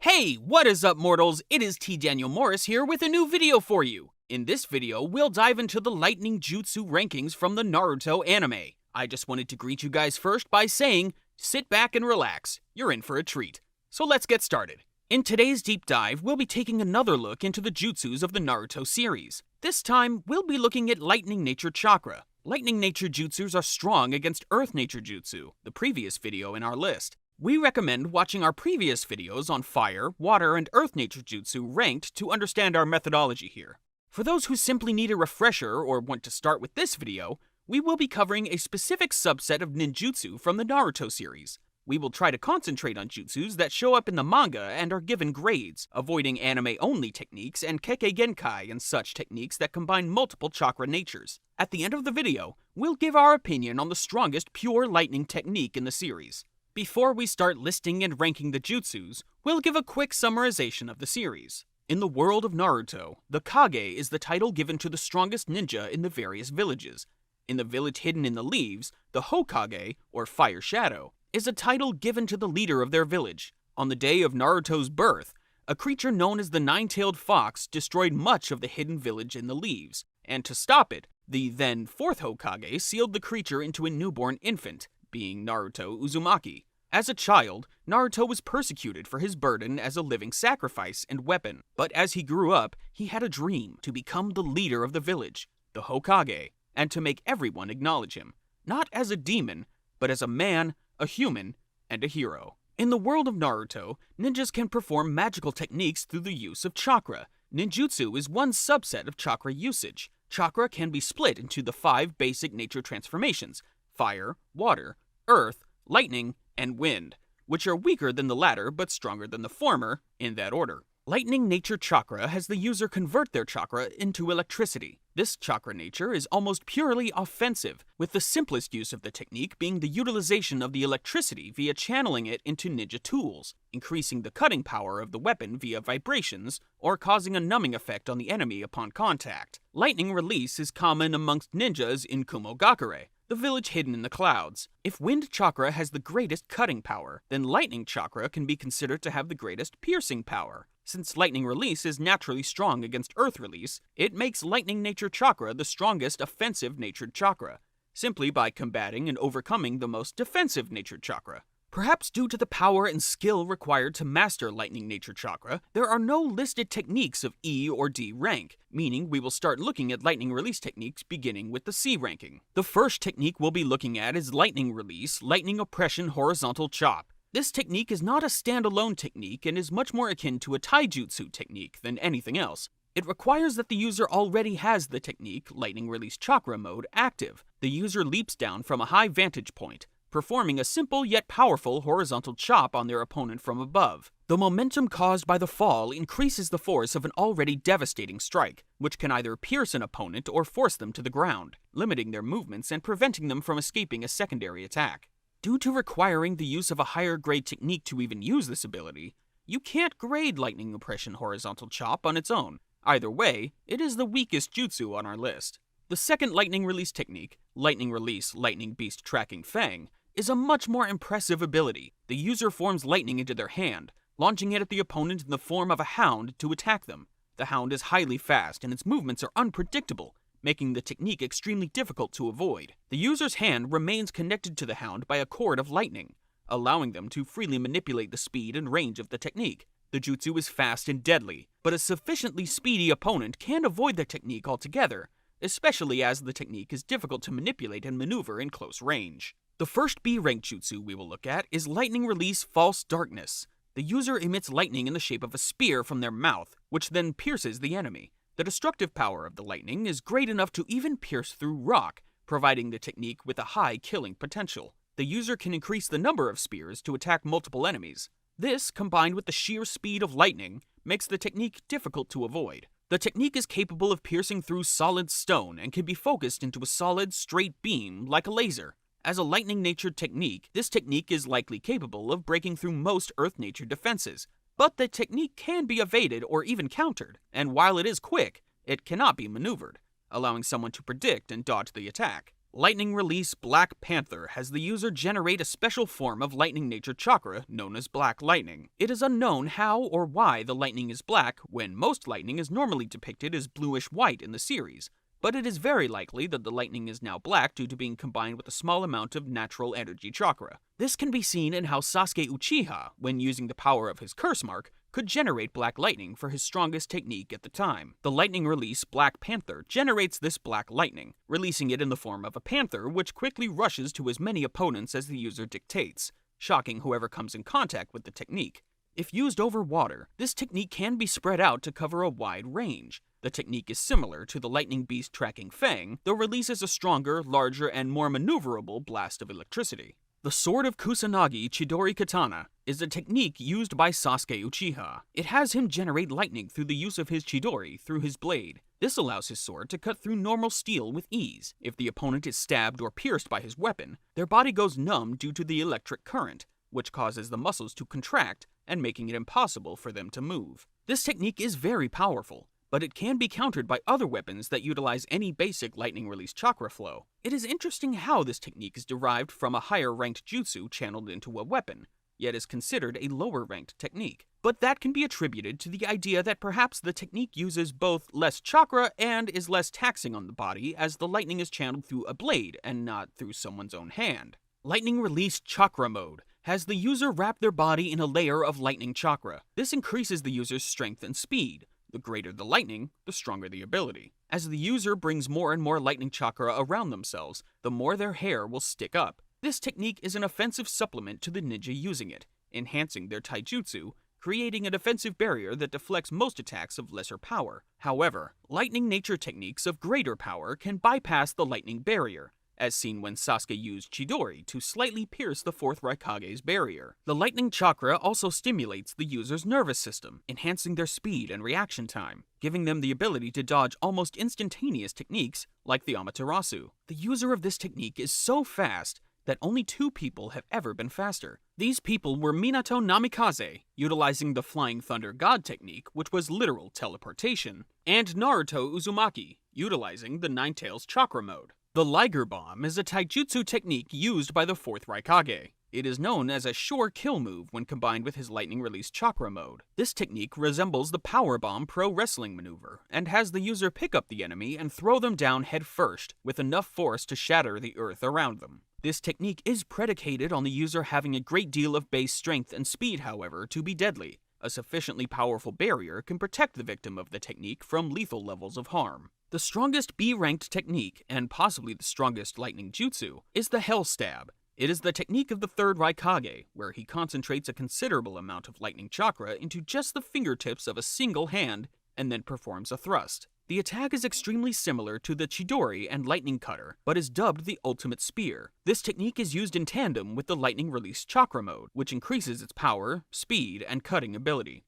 Hey, what is up, mortals? It is T. Daniel Morris here with a new video for you. In this video, we'll dive into the lightning jutsu rankings from the Naruto anime. I just wanted to greet you guys first by saying, sit back and relax, you're in for a treat. So let's get started. In today's deep dive, we'll be taking another look into the jutsus of the Naruto series. This time, we'll be looking at Lightning Nature Chakra. Lightning Nature jutsus are strong against Earth Nature Jutsu, the previous video in our list. We recommend watching our previous videos on Fire, Water, and Earth Nature Jutsu ranked to understand our methodology here. For those who simply need a refresher or want to start with this video, we will be covering a specific subset of ninjutsu from the Naruto series. We will try to concentrate on jutsus that show up in the manga and are given grades, avoiding anime-only techniques and Kekkei Genkai and such techniques that combine multiple chakra natures. At the end of the video, we'll give our opinion on the strongest pure lightning technique in the series. Before we start listing and ranking the jutsus, we'll give a quick summarization of the series. In the world of Naruto, the Kage is the title given to the strongest ninja in the various villages. In the village hidden in the leaves, the Hokage, or Fire Shadow, is a title given to the leader of their village. On the day of Naruto's birth, a creature known as the Nine-Tailed Fox destroyed much of the hidden village in the leaves, and to stop it, the then fourth Hokage sealed the creature into a newborn infant, being Naruto Uzumaki. As a child, Naruto was persecuted for his burden as a living sacrifice and weapon, but as he grew up, he had a dream to become the leader of the village, the Hokage, and to make everyone acknowledge him, not as a demon, but as a man, a human, and a hero. In the world of Naruto, ninjas can perform magical techniques through the use of chakra. Ninjutsu is one subset of chakra usage. Chakra can be split into the 5 basic nature transformations: fire, water, earth, lightning, and wind, which are weaker than the latter but stronger than the former, in that order. Lightning Nature Chakra has the user convert their chakra into electricity. This chakra nature is almost purely offensive, with the simplest use of the technique being the utilization of the electricity via channeling it into ninja tools, increasing the cutting power of the weapon via vibrations, or causing a numbing effect on the enemy upon contact. Lightning release is common amongst ninjas in Kumogakure, the village hidden in the clouds. If Wind Chakra has the greatest cutting power, then Lightning Chakra can be considered to have the greatest piercing power. Since Lightning Release is naturally strong against Earth Release, it makes Lightning Nature Chakra the strongest offensive-natured chakra, simply by combating and overcoming the most defensive-natured chakra. Perhaps due to the power and skill required to master Lightning Nature Chakra, there are no listed techniques of E or D rank, meaning we will start looking at Lightning Release techniques beginning with the C ranking. The first technique we'll be looking at is Lightning Release, Lightning Oppression Horizontal Chop. This technique is not a standalone technique and is much more akin to a taijutsu technique than anything else. It requires that the user already has the technique, Lightning Release Chakra mode, active. The user leaps down from a high vantage point, performing a simple yet powerful horizontal chop on their opponent from above. The momentum caused by the fall increases the force of an already devastating strike, which can either pierce an opponent or force them to the ground, limiting their movements and preventing them from escaping a secondary attack. Due to requiring the use of a higher grade technique to even use this ability, you can't grade Lightning Oppression Horizontal Chop on its own. Either way, it is the weakest jutsu on our list. The second Lightning Release technique, Lightning Release Lightning Beast Tracking Fang, is a much more impressive ability. The user forms lightning into their hand, launching it at the opponent in the form of a hound to attack them. The hound is highly fast and its movements are unpredictable, making the technique extremely difficult to avoid. The user's hand remains connected to the hound by a cord of lightning, allowing them to freely manipulate the speed and range of the technique. The jutsu is fast and deadly, but a sufficiently speedy opponent can avoid the technique altogether, especially as the technique is difficult to manipulate and maneuver in close range. The first B-rank jutsu we will look at is Lightning Release False Darkness. The user emits lightning in the shape of a spear from their mouth, which then pierces the enemy. The destructive power of the lightning is great enough to even pierce through rock, providing the technique with a high killing potential. The user can increase the number of spears to attack multiple enemies. This, combined with the sheer speed of lightning, makes the technique difficult to avoid. The technique is capable of piercing through solid stone and can be focused into a solid, straight beam like a laser. As a lightning-natured technique, this technique is likely capable of breaking through most Earth-natured defenses, but the technique can be evaded or even countered, and while it is quick, it cannot be maneuvered, allowing someone to predict and dodge the attack. Lightning Release Black Panther has the user generate a special form of lightning nature chakra known as black lightning. It is unknown how or why the lightning is black when most lightning is normally depicted as bluish-white in the series, but it is very likely that the lightning is now black due to being combined with a small amount of natural energy chakra. This can be seen in how Sasuke Uchiha, when using the power of his curse mark, could generate black lightning for his strongest technique at the time. The Lightning Release Black Panther generates this black lightning, releasing it in the form of a panther which quickly rushes to as many opponents as the user dictates, shocking whoever comes in contact with the technique. If used over water, this technique can be spread out to cover a wide range. The technique is similar to the Lightning Beast Tracking Fang, though releases a stronger, larger, and more maneuverable blast of electricity. The Sword of Kusanagi Chidori Katana is a technique used by Sasuke Uchiha. It has him generate lightning through the use of his Chidori through his blade. This allows his sword to cut through normal steel with ease. If the opponent is stabbed or pierced by his weapon, their body goes numb due to the electric current, which causes the muscles to contract and making it impossible for them to move. This technique is very powerful, but it can be countered by other weapons that utilize any basic lightning release chakra flow. It is interesting how this technique is derived from a higher ranked jutsu channeled into a weapon, yet is considered a lower ranked technique. But that can be attributed to the idea that perhaps the technique uses both less chakra and is less taxing on the body, as the lightning is channeled through a blade and not through someone's own hand. Lightning Release Chakra Mode has the user wrap their body in a layer of lightning chakra. This increases the user's strength and speed. The greater the lightning, the stronger the ability. As the user brings more and more lightning chakra around themselves, the more their hair will stick up. This technique is an offensive supplement to the ninja using it, enhancing their taijutsu, creating a defensive barrier that deflects most attacks of lesser power. However, lightning nature techniques of greater power can bypass the lightning barrier, as seen when Sasuke used Chidori to slightly pierce the 4th Raikage's barrier. The lightning chakra also stimulates the user's nervous system, enhancing their speed and reaction time, giving them the ability to dodge almost instantaneous techniques like the Amaterasu. The user of this technique is so fast that only 2 people have ever been faster. These people were Minato Namikaze, utilizing the Flying Thunder God technique, which was literal teleportation, and Naruto Uzumaki, utilizing the Ninetales Chakra mode. The Liger Bomb is a taijutsu technique used by the 4th Raikage. It is known as a sure kill move when combined with his Lightning Release Chakra mode. This technique resembles the Power Bomb pro wrestling maneuver, and has the user pick up the enemy and throw them down head first, with enough force to shatter the earth around them. This technique is predicated on the user having a great deal of base strength and speed, however, to be deadly. A sufficiently powerful barrier can protect the victim of the technique from lethal levels of harm. The strongest B-ranked technique, and possibly the strongest lightning jutsu, is the Hell Stab. It is the technique of the 3rd Raikage, where he concentrates a considerable amount of lightning chakra into just the fingertips of a single hand, and then performs a thrust. The attack is extremely similar to the Chidori and Lightning Cutter, but is dubbed the Ultimate Spear. This technique is used in tandem with the Lightning Release Chakra mode, which increases its power, speed, and cutting ability.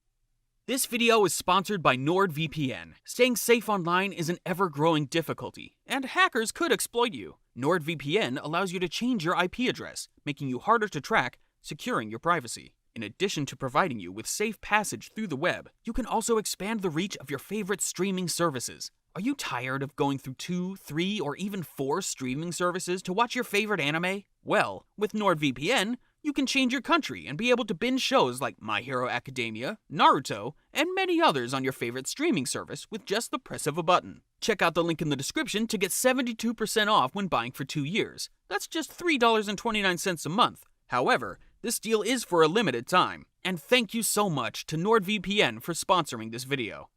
This video is sponsored by NordVPN. Staying safe online is an ever-growing difficulty, and hackers could exploit you. NordVPN allows you to change your IP address, making you harder to track, securing your privacy. In addition to providing you with safe passage through the web, you can also expand the reach of your favorite streaming services. Are you tired of going through 2, 3, or even 4 streaming services to watch your favorite anime? Well, with NordVPN, you can change your country and be able to binge shows like My Hero Academia, Naruto, and many others on your favorite streaming service with just the press of a button. Check out the link in the description to get 72% off when buying for 2 years. That's just $3.29 a month. However, this deal is for a limited time. And thank you so much to NordVPN for sponsoring this video.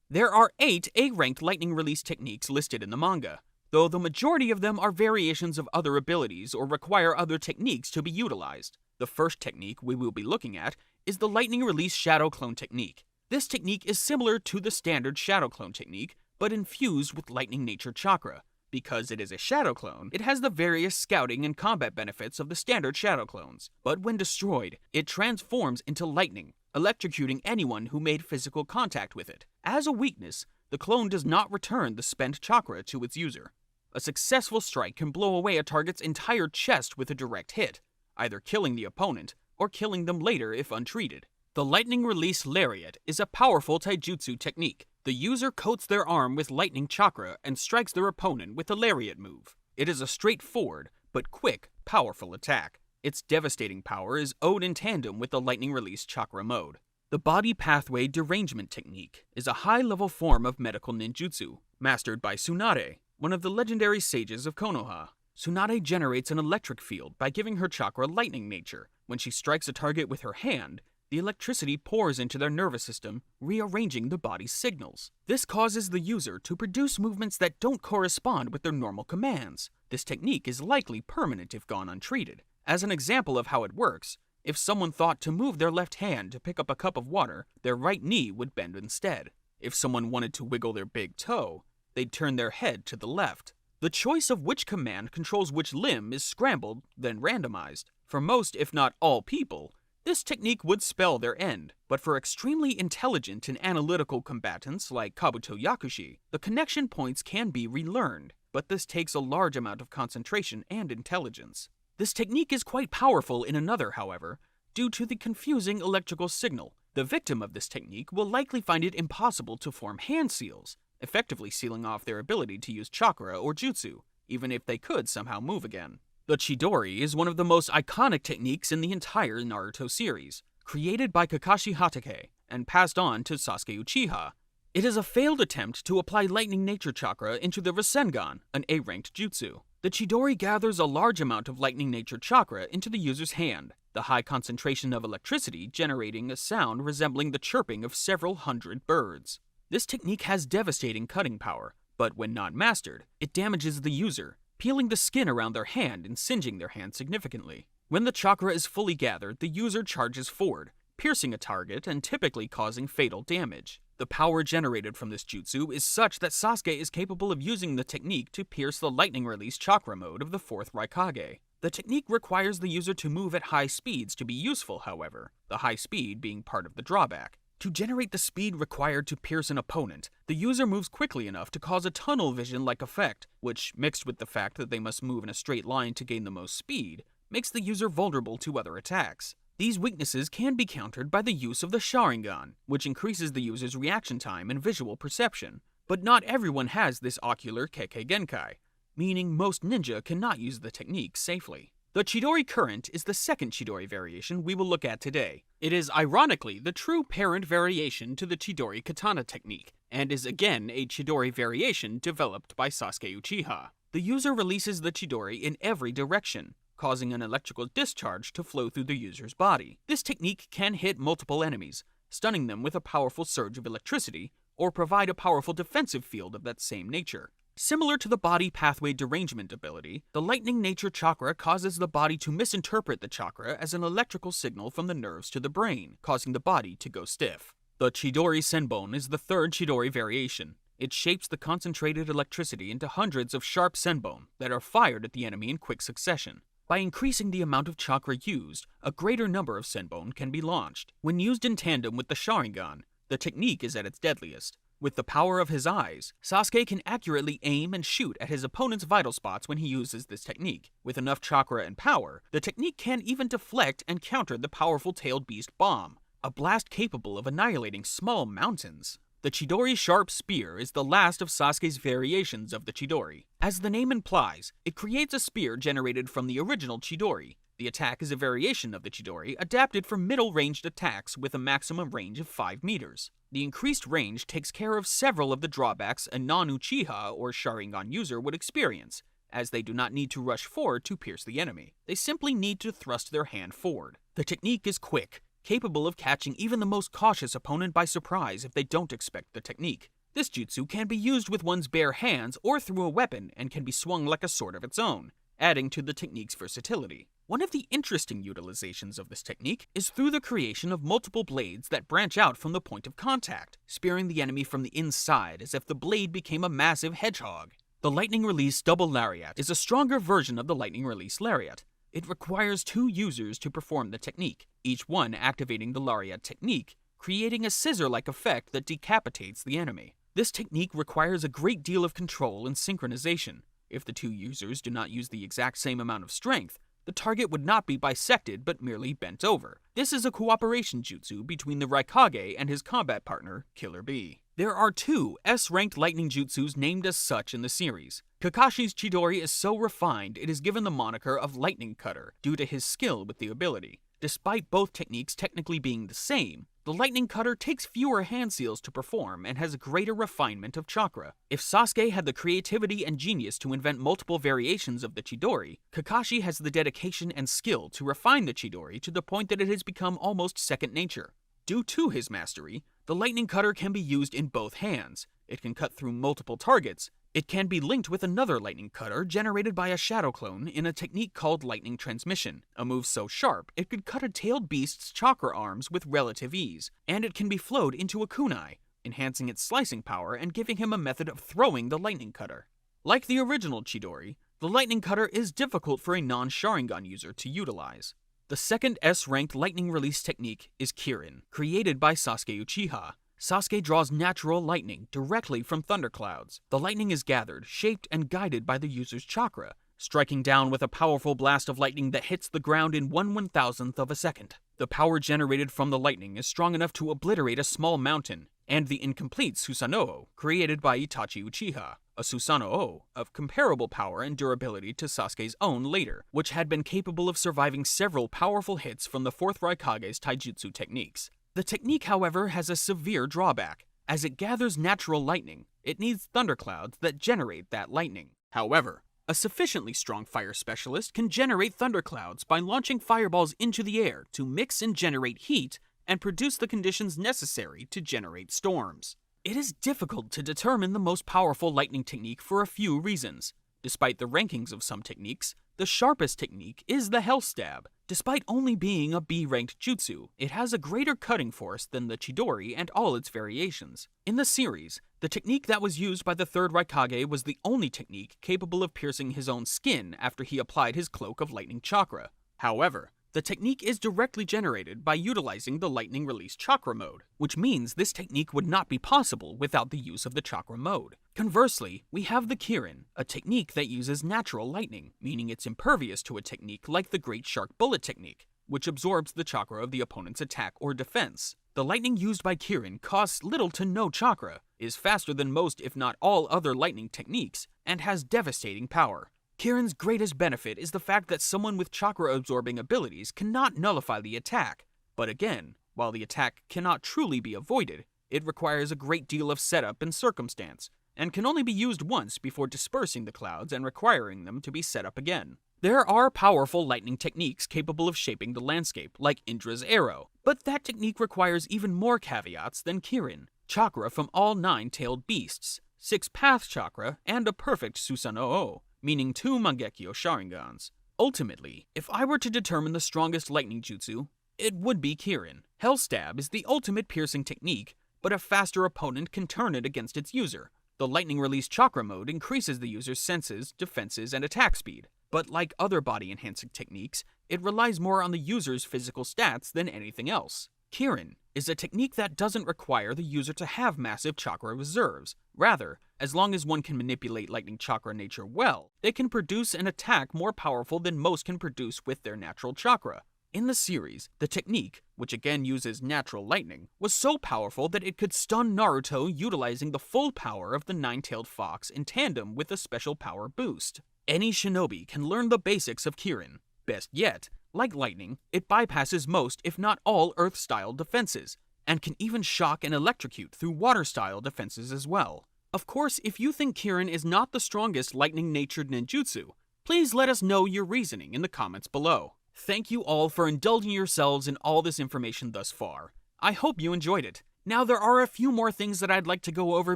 There are 8 A-ranked lightning release techniques listed in the manga, though the majority of them are variations of other abilities or require other techniques to be utilized. The first technique we will be looking at is the Lightning Release Shadow Clone technique. This technique is similar to the standard Shadow Clone technique, but infused with Lightning Nature Chakra. Because it is a Shadow Clone, it has the various scouting and combat benefits of the standard Shadow Clones, but when destroyed, it transforms into lightning, electrocuting anyone who made physical contact with it. As a weakness, the clone does not return the spent chakra to its user. A successful strike can blow away a target's entire chest with a direct hit, either killing the opponent or killing them later if untreated. The Lightning Release Lariat is a powerful taijutsu technique. The user coats their arm with lightning chakra and strikes their opponent with a lariat move. It is a straightforward, but quick, powerful attack. Its devastating power is owed in tandem with the lightning release chakra mode. The body pathway derangement technique is a high-level form of medical ninjutsu, mastered by Tsunade, one of the legendary sages of Konoha. Tsunade generates an electric field by giving her chakra lightning nature. When she strikes a target with her hand, the electricity pours into their nervous system, rearranging the body's signals. This causes the user to produce movements that don't correspond with their normal commands. This technique is likely permanent if gone untreated. As an example of how it works, if someone thought to move their left hand to pick up a cup of water, their right knee would bend instead. If someone wanted to wiggle their big toe, they'd turn their head to the left. The choice of which command controls which limb is scrambled, then randomized. For most, if not all people, this technique would spell their end, but for extremely intelligent and analytical combatants like Kabuto Yakushi, the connection points can be relearned, but this takes a large amount of concentration and intelligence. This technique is quite powerful in another, however, due to the confusing electrical signal. The victim of this technique will likely find it impossible to form hand seals, effectively sealing off their ability to use chakra or jutsu, even if they could somehow move again. The Chidori is one of the most iconic techniques in the entire Naruto series, created by Kakashi Hatake and passed on to Sasuke Uchiha. It is a failed attempt to apply lightning nature chakra into the Rasengan, an A-ranked jutsu. The Chidori gathers a large amount of lightning nature chakra into the user's hand, the high concentration of electricity generating a sound resembling the chirping of several hundred birds. This technique has devastating cutting power, but when not mastered, it damages the user, peeling the skin around their hand and singeing their hand significantly. When the chakra is fully gathered, the user charges forward, piercing a target and typically causing fatal damage. The power generated from this jutsu is such that Sasuke is capable of using the technique to pierce the lightning release chakra mode of the 4th Raikage. The technique requires the user to move at high speeds to be useful, however, the high speed being part of the drawback. To generate the speed required to pierce an opponent, the user moves quickly enough to cause a tunnel vision-like effect, which, mixed with the fact that they must move in a straight line to gain the most speed, makes the user vulnerable to other attacks. These weaknesses can be countered by the use of the Sharingan, which increases the user's reaction time and visual perception. But not everyone has this ocular Kekkei Genkai, meaning most ninja cannot use the technique safely. The Chidori Current is the second Chidori variation we will look at today. It is ironically the true parent variation to the Chidori Katana technique, and is again a Chidori variation developed by Sasuke Uchiha. The user releases the Chidori in every direction, causing an electrical discharge to flow through the user's body. This technique can hit multiple enemies, stunning them with a powerful surge of electricity, or provide a powerful defensive field of that same nature. Similar to the body pathway derangement ability, the lightning nature chakra causes the body to misinterpret the chakra as an electrical signal from the nerves to the brain, causing the body to go stiff. The Chidori Senbon is the third Chidori variation. It shapes the concentrated electricity into hundreds of sharp senbon that are fired at the enemy in quick succession. By increasing the amount of chakra used, a greater number of senbon can be launched. When used in tandem with the Sharingan, the technique is at its deadliest. With the power of his eyes, Sasuke can accurately aim and shoot at his opponent's vital spots when he uses this technique. With enough chakra and power, the technique can even deflect and counter the powerful tailed beast bomb, a blast capable of annihilating small mountains. The Chidori Sharp Spear is the last of Sasuke's variations of the Chidori. As the name implies, it creates a spear generated from the original Chidori. The attack is a variation of the Chidori adapted for middle-ranged attacks with a maximum range of 5 meters. The increased range takes care of several of the drawbacks a non-Uchiha or Sharingan user would experience, as they do not need to rush forward to pierce the enemy. They simply need to thrust their hand forward. The technique is quick, capable of catching even the most cautious opponent by surprise if they don't expect the technique. This jutsu can be used with one's bare hands or through a weapon and can be swung like a sword of its own, adding to the technique's versatility. One of the interesting utilizations of this technique is through the creation of multiple blades that branch out from the point of contact, spearing the enemy from the inside as if the blade became a massive hedgehog. The Lightning Release Double Lariat is a stronger version of the Lightning Release Lariat. It requires 2 users to perform the technique, each one activating the Lariat technique, creating a scissor-like effect that decapitates the enemy. This technique requires a great deal of control and synchronization. If the 2 users do not use the exact same amount of strength, the target would not be bisected but merely bent over. This is a cooperation jutsu between the Raikage and his combat partner, Killer Bee. There are two S-ranked lightning jutsus named as such in the series. Kakashi's Chidori is so refined it is given the moniker of Lightning Cutter due to his skill with the ability. Despite both techniques technically being the same, the Lightning Cutter takes fewer hand seals to perform and has greater refinement of chakra. If Sasuke had the creativity and genius to invent multiple variations of the Chidori, Kakashi has the dedication and skill to refine the Chidori to the point that it has become almost second nature. Due to his mastery, the Lightning Cutter can be used in both hands. It can cut through multiple targets. It can be linked with another Lightning Cutter generated by a shadow clone in a technique called Lightning Transmission, a move so sharp it could cut a tailed beast's chakra arms with relative ease, and it can be flowed into a kunai, enhancing its slicing power and giving him a method of throwing the Lightning Cutter. Like the original Chidori, the Lightning Cutter is difficult for a non-Sharingan user to utilize. The second S-ranked lightning release technique is Kirin, created by Sasuke Uchiha. Sasuke draws natural lightning directly from thunderclouds. The lightning is gathered, shaped, and guided by the user's chakra, striking down with a powerful blast of lightning that hits the ground in 1/1000th of a second. The power generated from the lightning is strong enough to obliterate a small mountain, and the incomplete Susanoo, created by Itachi Uchiha, a Susanoo of comparable power and durability to Sasuke's own later, which had been capable of surviving several powerful hits from the 4th Raikage's taijutsu techniques. The technique, however, has a severe drawback. As it gathers natural lightning, it needs thunderclouds that generate that lightning. However, a sufficiently strong fire specialist can generate thunderclouds by launching fireballs into the air to mix and generate heat and produce the conditions necessary to generate storms. It is difficult to determine the most powerful lightning technique for a few reasons. Despite the rankings of some techniques, the sharpest technique is the Hell Stab. Despite only being a B-ranked jutsu, it has a greater cutting force than the Chidori and all its variations. In the series, the technique that was used by the 3rd Raikage was the only technique capable of piercing his own skin after he applied his Cloak of Lightning Chakra. However, the technique is directly generated by utilizing the Lightning Release Chakra mode, which means this technique would not be possible without the use of the Chakra mode. Conversely, we have the Kirin, a technique that uses natural lightning, meaning it's impervious to a technique like the Great Shark Bullet technique, which absorbs the chakra of the opponent's attack or defense. The lightning used by Kirin costs little to no chakra, is faster than most if not all other lightning techniques, and has devastating power. Kirin's greatest benefit is the fact that someone with chakra-absorbing abilities cannot nullify the attack. But again, while the attack cannot truly be avoided, it requires a great deal of setup and circumstance, and can only be used once before dispersing the clouds and requiring them to be set up again. There are powerful lightning techniques capable of shaping the landscape, like Indra's arrow, but that technique requires even more caveats than Kirin. Chakra from all 9-tailed beasts, 6 path chakra, and a perfect Susanoo, meaning 2 Mangekyo Sharingans. Ultimately, if I were to determine the strongest lightning jutsu, it would be Kirin. Hell Stab is the ultimate piercing technique, but a faster opponent can turn it against its user. The Lightning Release Chakra mode increases the user's senses, defenses, and attack speed, but like other body-enhancing techniques, it relies more on the user's physical stats than anything else. Kirin is a technique that doesn't require the user to have massive chakra reserves. Rather, as long as one can manipulate lightning chakra nature well, they can produce an attack more powerful than most can produce with their natural chakra. In the series, the technique, which again uses natural lightning, was so powerful that it could stun Naruto utilizing the full power of the 9-tailed fox in tandem with a special power boost. Any shinobi can learn the basics of Kirin. Best yet, like lightning, it bypasses most if not all earth-style defenses, and can even shock and electrocute through water-style defenses as well. Of course, if you think Kirin is not the strongest lightning-natured ninjutsu, please let us know your reasoning in the comments below. Thank you all for indulging yourselves in all this information thus far. I hope you enjoyed it. Now there are a few more things that I'd like to go over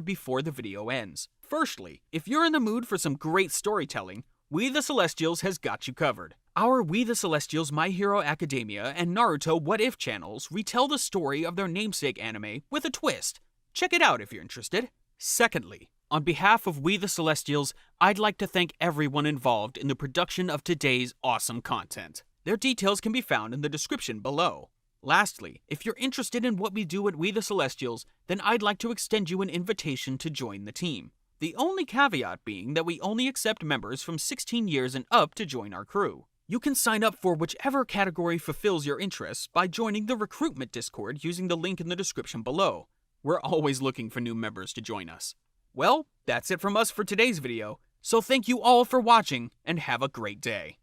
before the video ends. Firstly, if you're in the mood for some great storytelling, We the Celestials has got you covered. Our We the Celestials My Hero Academia and Naruto What If channels retell the story of their namesake anime with a twist. Check it out if you're interested. Secondly, on behalf of We the Celestials, I'd like to thank everyone involved in the production of today's awesome content. Their details can be found in the description below. Lastly, if you're interested in what we do at We the Celestials, then I'd like to extend you an invitation to join the team. The only caveat being that we only accept members from 16 years and up to join our crew. You can sign up for whichever category fulfills your interests by joining the recruitment Discord using the link in the description below. We're always looking for new members to join us. Well, that's it from us for today's video, so thank you all for watching and have a great day.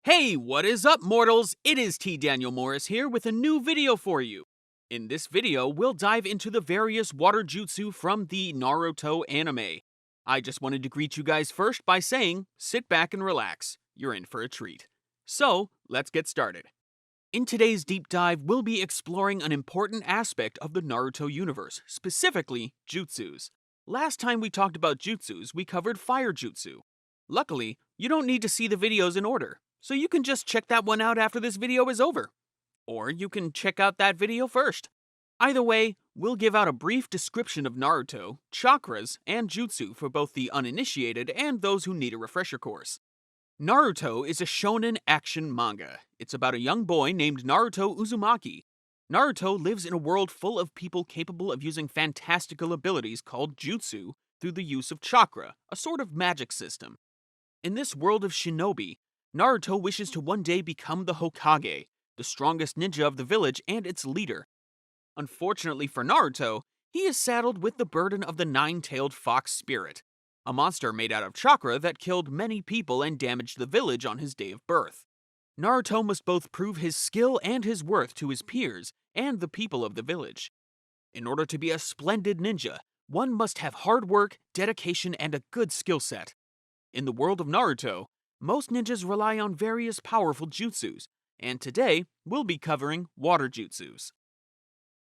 Hey, what is up, mortals? It is T. Daniel Morris here with a new video for you. In this video, we'll dive into the various water jutsu from the Naruto anime. I just wanted to greet you guys first by saying, sit back and relax. You're in for a treat. So, let's get started. In today's deep dive, we'll be exploring an important aspect of the Naruto universe, specifically jutsus. Last time we talked about jutsus, we covered fire jutsu. Luckily, you don't need to see the videos in order, so you can just check that one out after this video is over. Or you can check out that video first. Either way, we'll give out a brief description of Naruto, chakras, and jutsu for both the uninitiated and those who need a refresher course. Naruto is a shonen action manga. It's about a young boy named Naruto Uzumaki. Naruto lives in a world full of people capable of using fantastical abilities called jutsu through the use of chakra, a sort of magic system. In this world of shinobi, Naruto wishes to one day become the Hokage, the strongest ninja of the village and its leader. Unfortunately for Naruto, he is saddled with the burden of the nine-tailed fox spirit, a monster made out of chakra that killed many people and damaged the village on his day of birth. Naruto must both prove his skill and his worth to his peers and the people of the village. In order to be a splendid ninja, one must have hard work, dedication, and a good skill set. In the world of Naruto, most ninjas rely on various powerful jutsus, and today we'll be covering water jutsus.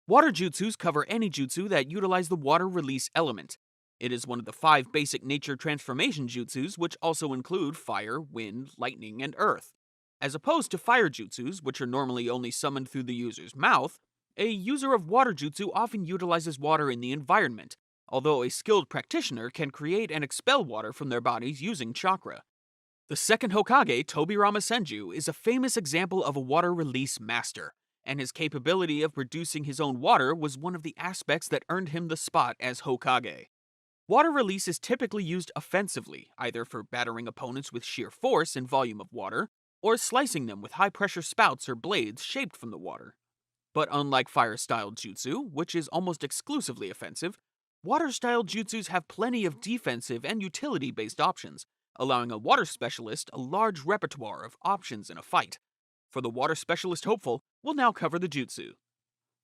Water jutsus cover any jutsu that utilize the water release element. It is one of the 5 basic nature transformation jutsus, which also include fire, wind, lightning, and earth. As opposed to fire jutsus, which are normally only summoned through the user's mouth, a user of water jutsu often utilizes water in the environment, although a skilled practitioner can create and expel water from their bodies using chakra. The second Hokage, Tobirama Senju, is a famous example of a water release master, and his capability of producing his own water was one of the aspects that earned him the spot as Hokage. Water release is typically used offensively, either for battering opponents with sheer force and volume of water, or slicing them with high-pressure spouts or blades shaped from the water. But unlike fire-styled jutsu, which is almost exclusively offensive, water-styled jutsus have plenty of defensive and utility-based options, allowing a water specialist a large repertoire of options in a fight. For the water specialist hopeful, we'll now cover the jutsu.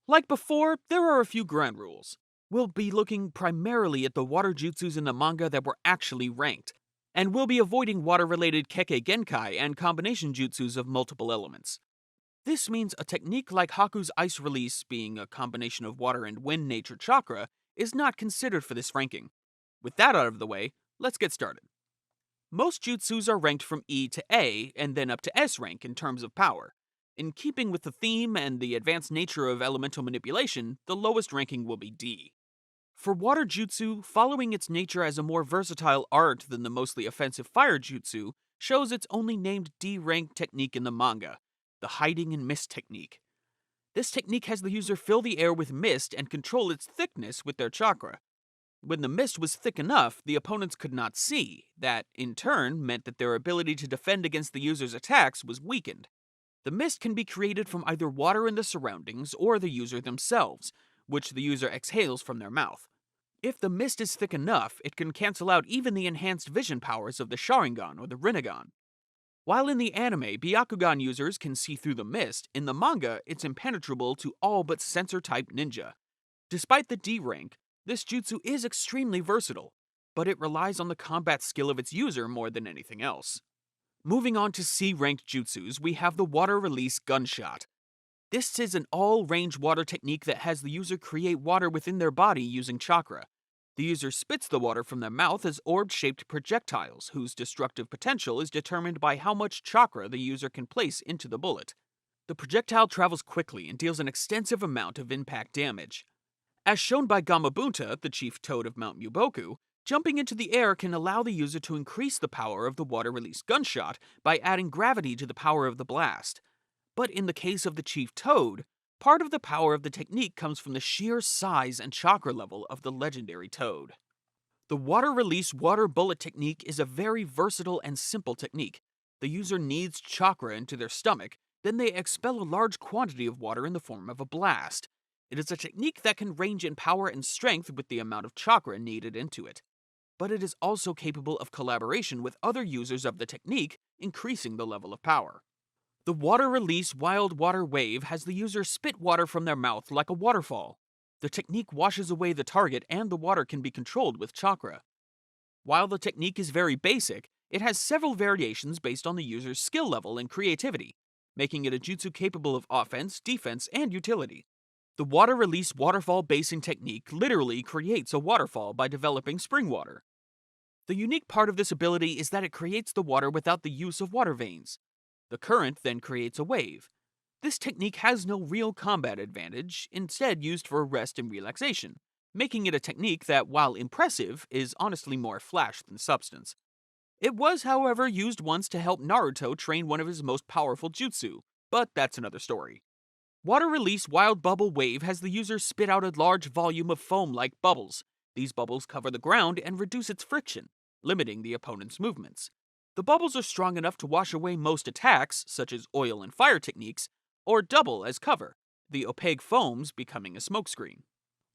Like before, there are a few ground rules. We'll be looking primarily at the water jutsus in the manga that were actually ranked, and we'll be avoiding water-related Kekkei Genkai and combination jutsus of multiple elements. This means a technique like Haku's Ice Release, being a combination of water and wind nature chakra, is not considered for this ranking. With that out of the way, let's get started. Most jutsus are ranked from E to A and then up to S rank in terms of power. In keeping with the theme and the advanced nature of elemental manipulation, the lowest ranking will be D. For water jutsu, following its nature as a more versatile art than the mostly offensive fire jutsu, shows its only named D-ranked technique in the manga, the hiding in mist technique. This technique has the user fill the air with mist and control its thickness with their chakra. When the mist was thick enough, the opponents could not see. That, in turn, meant that their ability to defend against the user's attacks was weakened. The mist can be created from either water in the surroundings or the user themselves, which the user exhales from their mouth. If the mist is thick enough, it can cancel out even the enhanced vision powers of the Sharingan or the Rinnegan. While in the anime, Byakugan users can see through the mist, in the manga, it's impenetrable to all but Sensor-type ninja. Despite the D rank, this jutsu is extremely versatile, but it relies on the combat skill of its user more than anything else. Moving on to C-ranked jutsus, we have the Water Release Gunshot. This is an all-range water technique that has the user create water within their body using chakra. The user spits the water from their mouth as orb-shaped projectiles, whose destructive potential is determined by how much chakra the user can place into the bullet. The projectile travels quickly and deals an extensive amount of impact damage. As shown by Gamabunta, the chief toad of Mount Muboku, jumping into the air can allow the user to increase the power of the water release gunshot by adding gravity to the power of the blast. But in the case of the Chief Toad, part of the power of the technique comes from the sheer size and chakra level of the legendary Toad. The water release water bullet technique is a very versatile and simple technique. The user needs chakra into their stomach, then they expel a large quantity of water in the form of a blast. It is a technique that can range in power and strength with the amount of chakra needed into it. But it is also capable of collaboration with other users of the technique, increasing the level of power. The water release wild water wave has the user spit water from their mouth like a waterfall. The technique washes away the target and the water can be controlled with chakra. While the technique is very basic, it has several variations based on the user's skill level and creativity, making it a jutsu capable of offense, defense, and utility. The water release waterfall basing technique literally creates a waterfall by developing spring water. The unique part of this ability is that it creates the water without the use of water veins. The current then creates a wave. This technique has no real combat advantage, instead used for rest and relaxation, making it a technique that, while impressive, is honestly more flash than substance. It was, however, used once to help Naruto train one of his most powerful jutsu, but that's another story. Water release wild bubble wave has the user spit out a large volume of foam-like bubbles. These bubbles cover the ground and reduce its friction, limiting the opponent's movements. The bubbles are strong enough to wash away most attacks, such as oil and fire techniques, or double as cover, the opaque foams becoming a smokescreen.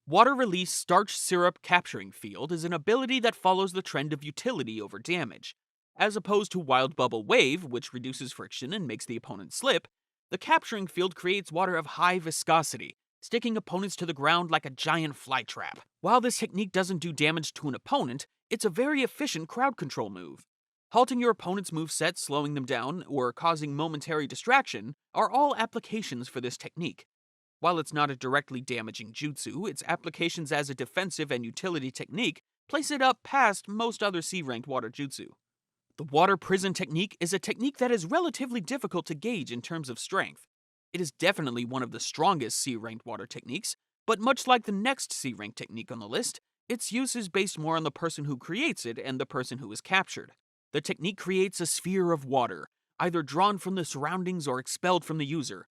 Water release starch syrup capturing field is an ability that follows the trend of utility over damage. As opposed to wild bubble wave, which reduces friction and makes the opponent slip, the capturing field creates water of high viscosity, sticking opponents to the ground like a giant fly trap. While this technique doesn't do damage to an opponent, it's a very efficient crowd control move. Halting your opponent's moveset, slowing them down, or causing momentary distraction are all applications for this technique. While it's not a directly damaging jutsu, its applications as a defensive and utility technique place it up past most other C-ranked water jutsu. The water prison technique is a technique that is relatively difficult to gauge in terms of strength. It is definitely one of the strongest C-ranked water techniques, but much like the next C-ranked technique on the list, its use is based more on the person who creates it and the person who is captured. The technique creates a sphere of water, either drawn from the surroundings or expelled from the user.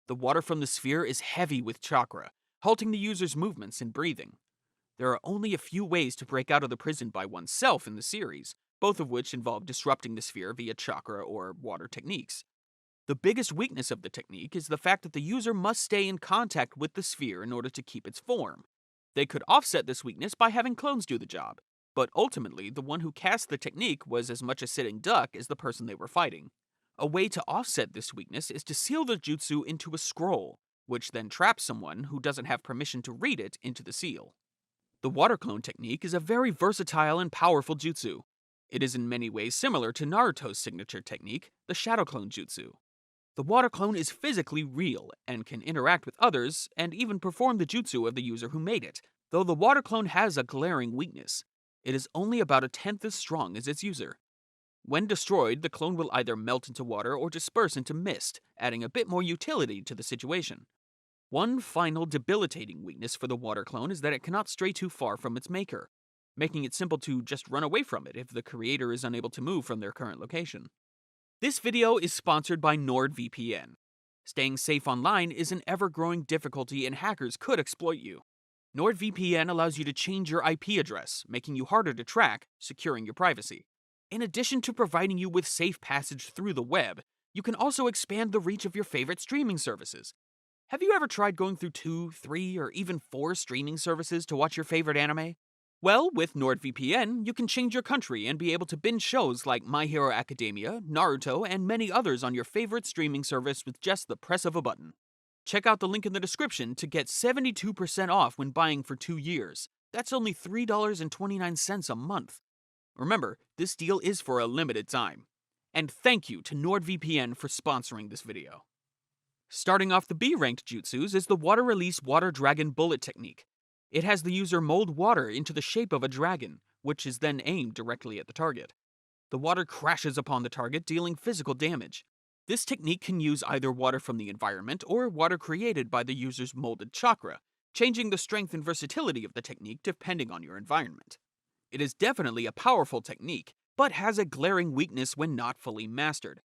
The water from the sphere is heavy with chakra, halting the user's movements and breathing. There are only a few ways to break out of the prison by oneself in the series, both of which involve disrupting the sphere via chakra or water techniques. The biggest weakness of the technique is the fact that the user must stay in contact with the sphere in order to keep its form. They could offset this weakness by having clones do the job, but ultimately the one who cast the technique was as much a sitting duck as the person they were fighting. A way to offset this weakness is to seal the jutsu into a scroll, which then traps someone who doesn't have permission to read it into the seal. The water clone technique is a very versatile and powerful jutsu. It is in many ways similar to Naruto's signature technique, the shadow clone jutsu. The water clone is physically real and can interact with others and even perform the jutsu of the user who made it, though the water clone has a glaring weakness. It is only about a tenth as strong as its user. When destroyed, the clone will either melt into water or disperse into mist, adding a bit more utility to the situation. One final debilitating weakness for the water clone is that it cannot stray too far from its maker, making it simple to just run away from it if the creator is unable to move from their current location. This video is sponsored by NordVPN. Staying safe online is an ever-growing difficulty and hackers could exploit you. NordVPN allows you to change your IP address, making you harder to track, securing your privacy. In addition to providing you with safe passage through the web, you can also expand the reach of your favorite streaming services. Have you ever tried going through 2, 3, or even 4 streaming services to watch your favorite anime? Well, with NordVPN, you can change your country and be able to binge shows like My Hero Academia, Naruto, and many others on your favorite streaming service with just the press of a button. Check out the link in the description to get 72% off when buying for 2 years. That's only $3.29 a month. Remember, this deal is for a limited time. And thank you to NordVPN for sponsoring this video. Starting off the B-ranked jutsus is the water release water dragon bullet technique. It has the user mold water into the shape of a dragon, which is then aimed directly at the target. The water crashes upon the target, dealing physical damage. This technique can use either water from the environment or water created by the user's molded chakra, changing the strength and versatility of the technique depending on your environment. It is definitely a powerful technique, but has a glaring weakness when not fully mastered.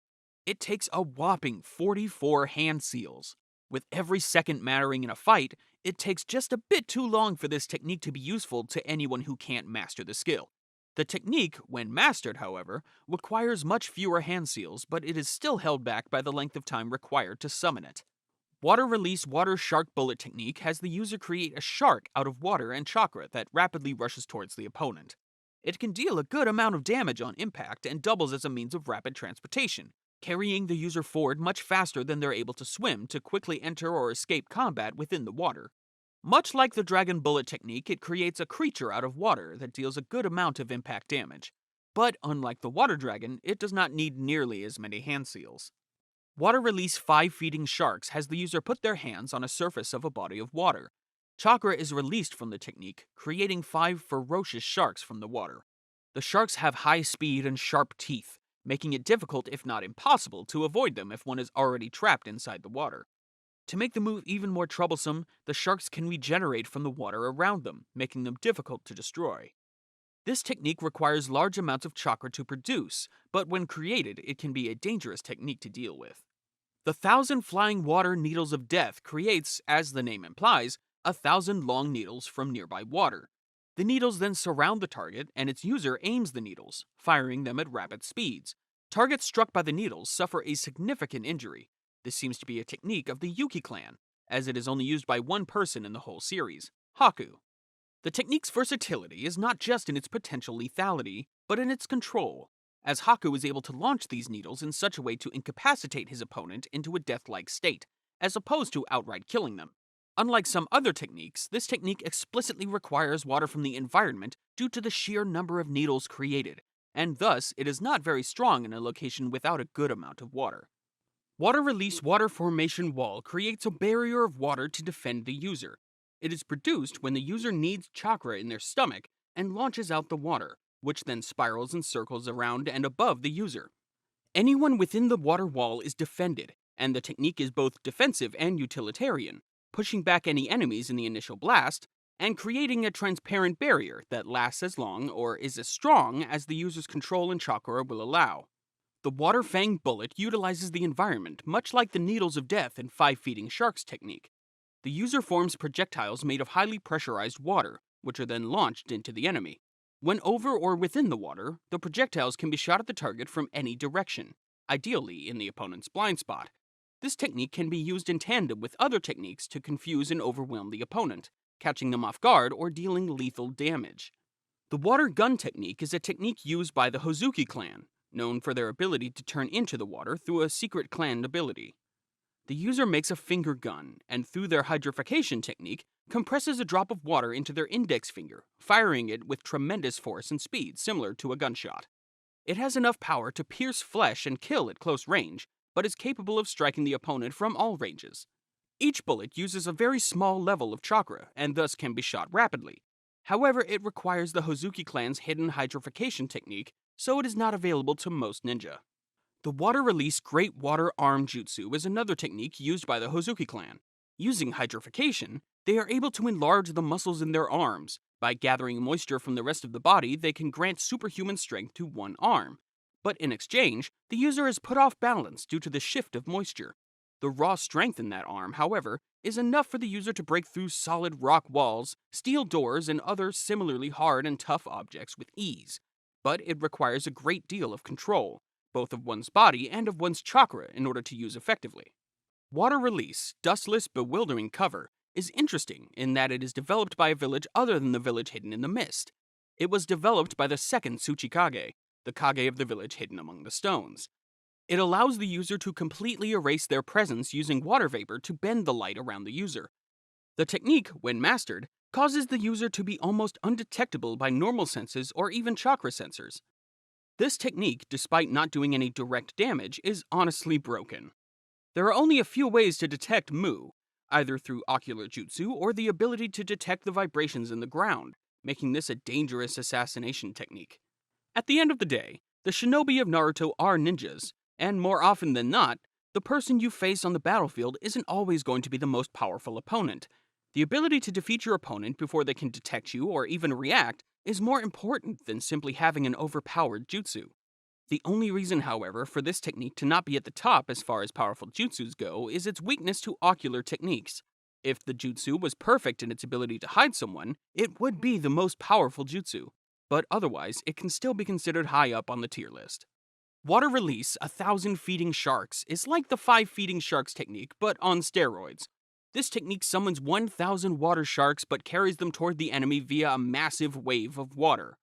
It takes a whopping 44 hand seals. With every second mattering in a fight, it takes just a bit too long for this technique to be useful to anyone who can't master the skill. The technique, when mastered, however, requires much fewer hand seals, but it is still held back by the length of time required to summon it. Water Release Water Shark Bullet Technique has the user create a shark out of water and chakra that rapidly rushes towards the opponent. It can deal a good amount of damage on impact and doubles as a means of rapid transportation, carrying the user forward much faster than they're able to swim to quickly enter or escape combat within the water. Much like the Dragon Bullet technique, it creates a creature out of water that deals a good amount of impact damage. But unlike the Water Dragon, it does not need nearly as many hand seals. Water Release 5 Feeding Sharks has the user put their hands on a surface of a body of water. Chakra is released from the technique, creating 5 ferocious sharks from the water. The sharks have high speed and sharp teeth, making it difficult if not impossible to avoid them if one is already trapped inside the water. To make the move even more troublesome, the sharks can regenerate from the water around them, making them difficult to destroy. This technique requires large amounts of chakra to produce, but when created, it can be a dangerous technique to deal with. The 1,000 Flying Water Needles of Death creates, as the name implies, 1,000 long needles from nearby water. The needles then surround the target, and its user aims the needles, firing them at rapid speeds. Targets struck by the needles suffer a significant injury. This seems to be a technique of the Yuki clan, as it is only used by one person in the whole series, Haku. The technique's versatility is not just in its potential lethality, but in its control, as Haku is able to launch these needles in such a way to incapacitate his opponent into a death-like state, as opposed to outright killing them. Unlike some other techniques, this technique explicitly requires water from the environment due to the sheer number of needles created, and thus it is not very strong in a location without a good amount of water. Water Release Water Formation Wall creates a barrier of water to defend the user. It is produced when the user needs chakra in their stomach and launches out the water, which then spirals and circles around and above the user. Anyone within the water wall is defended, and the technique is both defensive and utilitarian, pushing back any enemies in the initial blast, and creating a transparent barrier that lasts as long or is as strong as the user's control and chakra will allow. The Water Fang Bullet utilizes the environment much like the Needles of Death in 5 Feeding Sharks technique. The user forms projectiles made of highly pressurized water, which are then launched into the enemy. When over or within the water, the projectiles can be shot at the target from any direction, ideally in the opponent's blind spot. This technique can be used in tandem with other techniques to confuse and overwhelm the opponent, catching them off guard or dealing lethal damage. The Water Gun technique is a technique used by the Hozuki clan, known for their ability to turn into the water through a secret clan ability. The user makes a finger gun, and through their hydrification technique, compresses a drop of water into their index finger, firing it with tremendous force and speed, similar to a gunshot. It has enough power to pierce flesh and kill at close range, but is capable of striking the opponent from all ranges. Each bullet uses a very small level of chakra, and thus can be shot rapidly. However, it requires the Hozuki clan's hidden hydrification technique, so it is not available to most ninja. The Water Release Great Water Arm Jutsu is another technique used by the Hozuki clan. Using hydrification, they are able to enlarge the muscles in their arms. By gathering moisture from the rest of the body, they can grant superhuman strength to one arm. But in exchange, the user is put off balance due to the shift of moisture. The raw strength in that arm, however, is enough for the user to break through solid rock walls, steel doors, and other similarly hard and tough objects with ease. But it requires a great deal of control, both of one's body and of one's chakra, in order to use effectively. Water Release Dustless Bewildering Cover is interesting in that it is developed by a village other than the village hidden in the mist. It was developed by the second Tsuchikage, the Kage of the village hidden among the stones. It allows the user to completely erase their presence using water vapor to bend the light around the user. The technique, when mastered, causes the user to be almost undetectable by normal senses or even chakra sensors. This technique, despite not doing any direct damage, is honestly broken. There are only a few ways to detect Mu, either through ocular jutsu or the ability to detect the vibrations in the ground, making this a dangerous assassination technique. At the end of the day, the shinobi of Naruto are ninjas, and more often than not, the person you face on the battlefield isn't always going to be the most powerful opponent. The ability to defeat your opponent before they can detect you or even react is more important than simply having an overpowered jutsu. The only reason, however, for this technique to not be at the top as far as powerful jutsus go is its weakness to ocular techniques. If the jutsu was perfect in its ability to hide someone, it would be the most powerful jutsu, but otherwise, it can still be considered high up on the tier list. Water Release 1,000 Feeding Sharks is like the 5 Feeding Sharks technique, but on steroids. This technique summons 1,000 water sharks but carries them toward the enemy via a massive wave of water.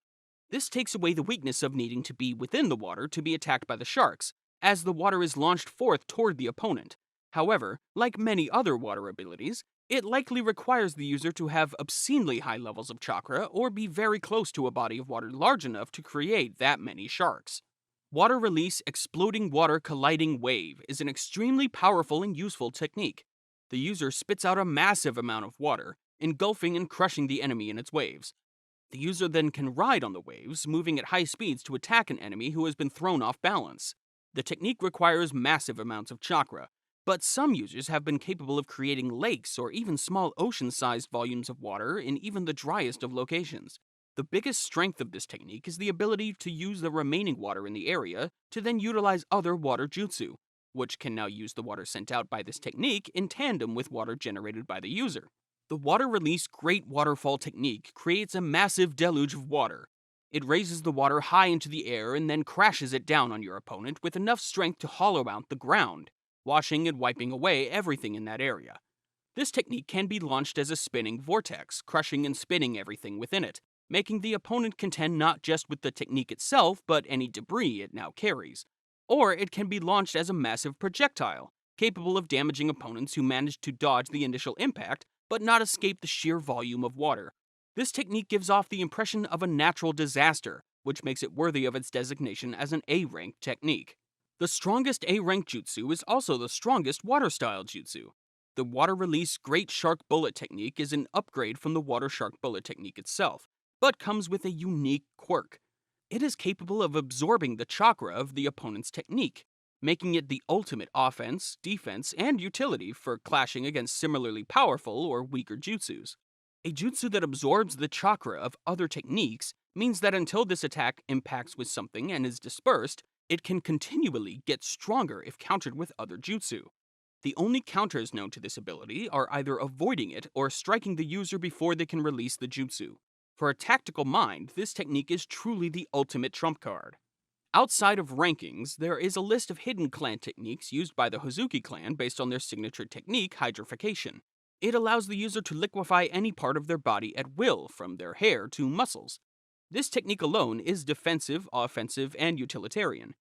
This takes away the weakness of needing to be within the water to be attacked by the sharks, as the water is launched forth toward the opponent. However, like many other water abilities, it likely requires the user to have obscenely high levels of chakra or be very close to a body of water large enough to create that many sharks. Water Release Exploding Water Colliding Wave is an extremely powerful and useful technique. The user spits out a massive amount of water, engulfing and crushing the enemy in its waves. The user then can ride on the waves, moving at high speeds to attack an enemy who has been thrown off balance. The technique requires massive amounts of chakra, but some users have been capable of creating lakes or even small ocean-sized volumes of water in even the driest of locations. The biggest strength of this technique is the ability to use the remaining water in the area to then utilize other water jutsu, which can now use the water sent out by this technique in tandem with water generated by the user. The Water Release Great Waterfall technique creates a massive deluge of water. It raises the water high into the air and then crashes it down on your opponent with enough strength to hollow out the ground, washing and wiping away everything in that area. This technique can be launched as a spinning vortex, crushing and spinning everything within it, making the opponent contend not just with the technique itself, but any debris it now carries. Or it can be launched as a massive projectile, capable of damaging opponents who manage to dodge the initial impact, but not escape the sheer volume of water. This technique gives off the impression of a natural disaster, which makes it worthy of its designation as an A-rank technique. The strongest A-rank jutsu is also the strongest water-style jutsu. The Water Release Great Shark Bullet technique is an upgrade from the Water Shark Bullet technique itself, but comes with a unique quirk. It is capable of absorbing the chakra of the opponent's technique, making it the ultimate offense, defense, and utility for clashing against similarly powerful or weaker jutsus. A jutsu that absorbs the chakra of other techniques means that until this attack impacts with something and is dispersed, it can continually get stronger if countered with other jutsu. The only counters known to this ability are either avoiding it or striking the user before they can release the jutsu. For a tactical mind, this technique is truly the ultimate trump card. Outside of rankings, there is a list of hidden clan techniques used by the Hozuki clan based on their signature technique, hydrification. It allows the user to liquefy any part of their body at will, from their hair to muscles. This technique alone is defensive, offensive, and utilitarian.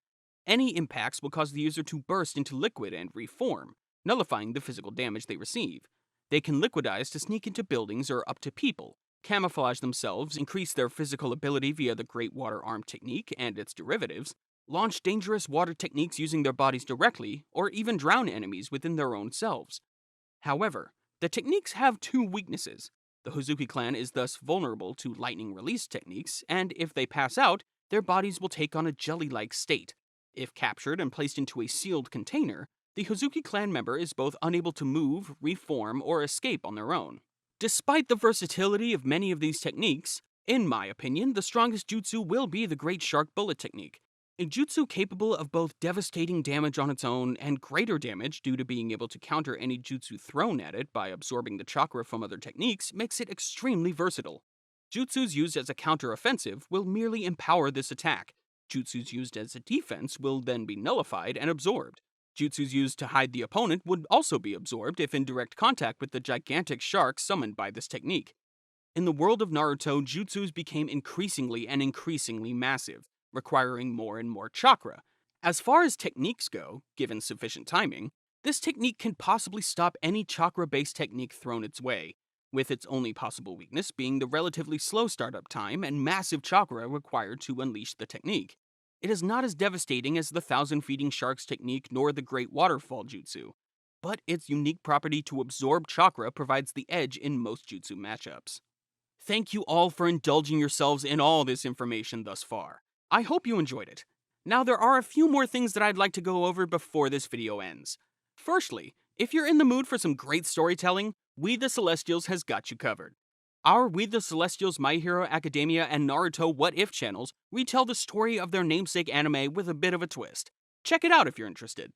Any impacts will cause the user to burst into liquid and reform, nullifying the physical damage they receive. They can liquidize to sneak into buildings or up to people, camouflage themselves, increase their physical ability via the Great Water Arm technique and its derivatives, launch dangerous water techniques using their bodies directly, or even drown enemies within their own selves. However, the techniques have two weaknesses. The Hozuki clan is thus vulnerable to lightning release techniques, and if they pass out, their bodies will take on a jelly-like state. If captured and placed into a sealed container, the Hozuki clan member is both unable to move, reform, or escape on their own. Despite the versatility of many of these techniques, in my opinion, the strongest jutsu will be the Great Shark Bullet technique. A jutsu capable of both devastating damage on its own and greater damage due to being able to counter any jutsu thrown at it by absorbing the chakra from other techniques makes it extremely versatile. Jutsus used as a counter-offensive will merely empower this attack. Jutsus used as a defense will then be nullified and absorbed. Jutsus used to hide the opponent would also be absorbed if in direct contact with the gigantic shark summoned by this technique. In the world of Naruto, jutsus became increasingly massive, requiring more and more chakra. As far as techniques go, given sufficient timing, this technique can possibly stop any chakra-based technique thrown its way, with its only possible weakness being the relatively slow startup time and massive chakra required to unleash the technique. It is not as devastating as the 1,000 Feeding Sharks technique nor the Great Waterfall jutsu, but its unique property to absorb chakra provides the edge in most jutsu matchups. Thank you all for indulging yourselves in all this information thus far. I hope you enjoyed it. Now there are a few more things that I'd like to go over before this video ends. Firstly, if you're in the mood for some great storytelling, We the Celestials has got you covered. Our We the Celestials, My Hero Academia, and Naruto What If channels retell the story of their namesake anime with a bit of a twist. Check it out if you're interested.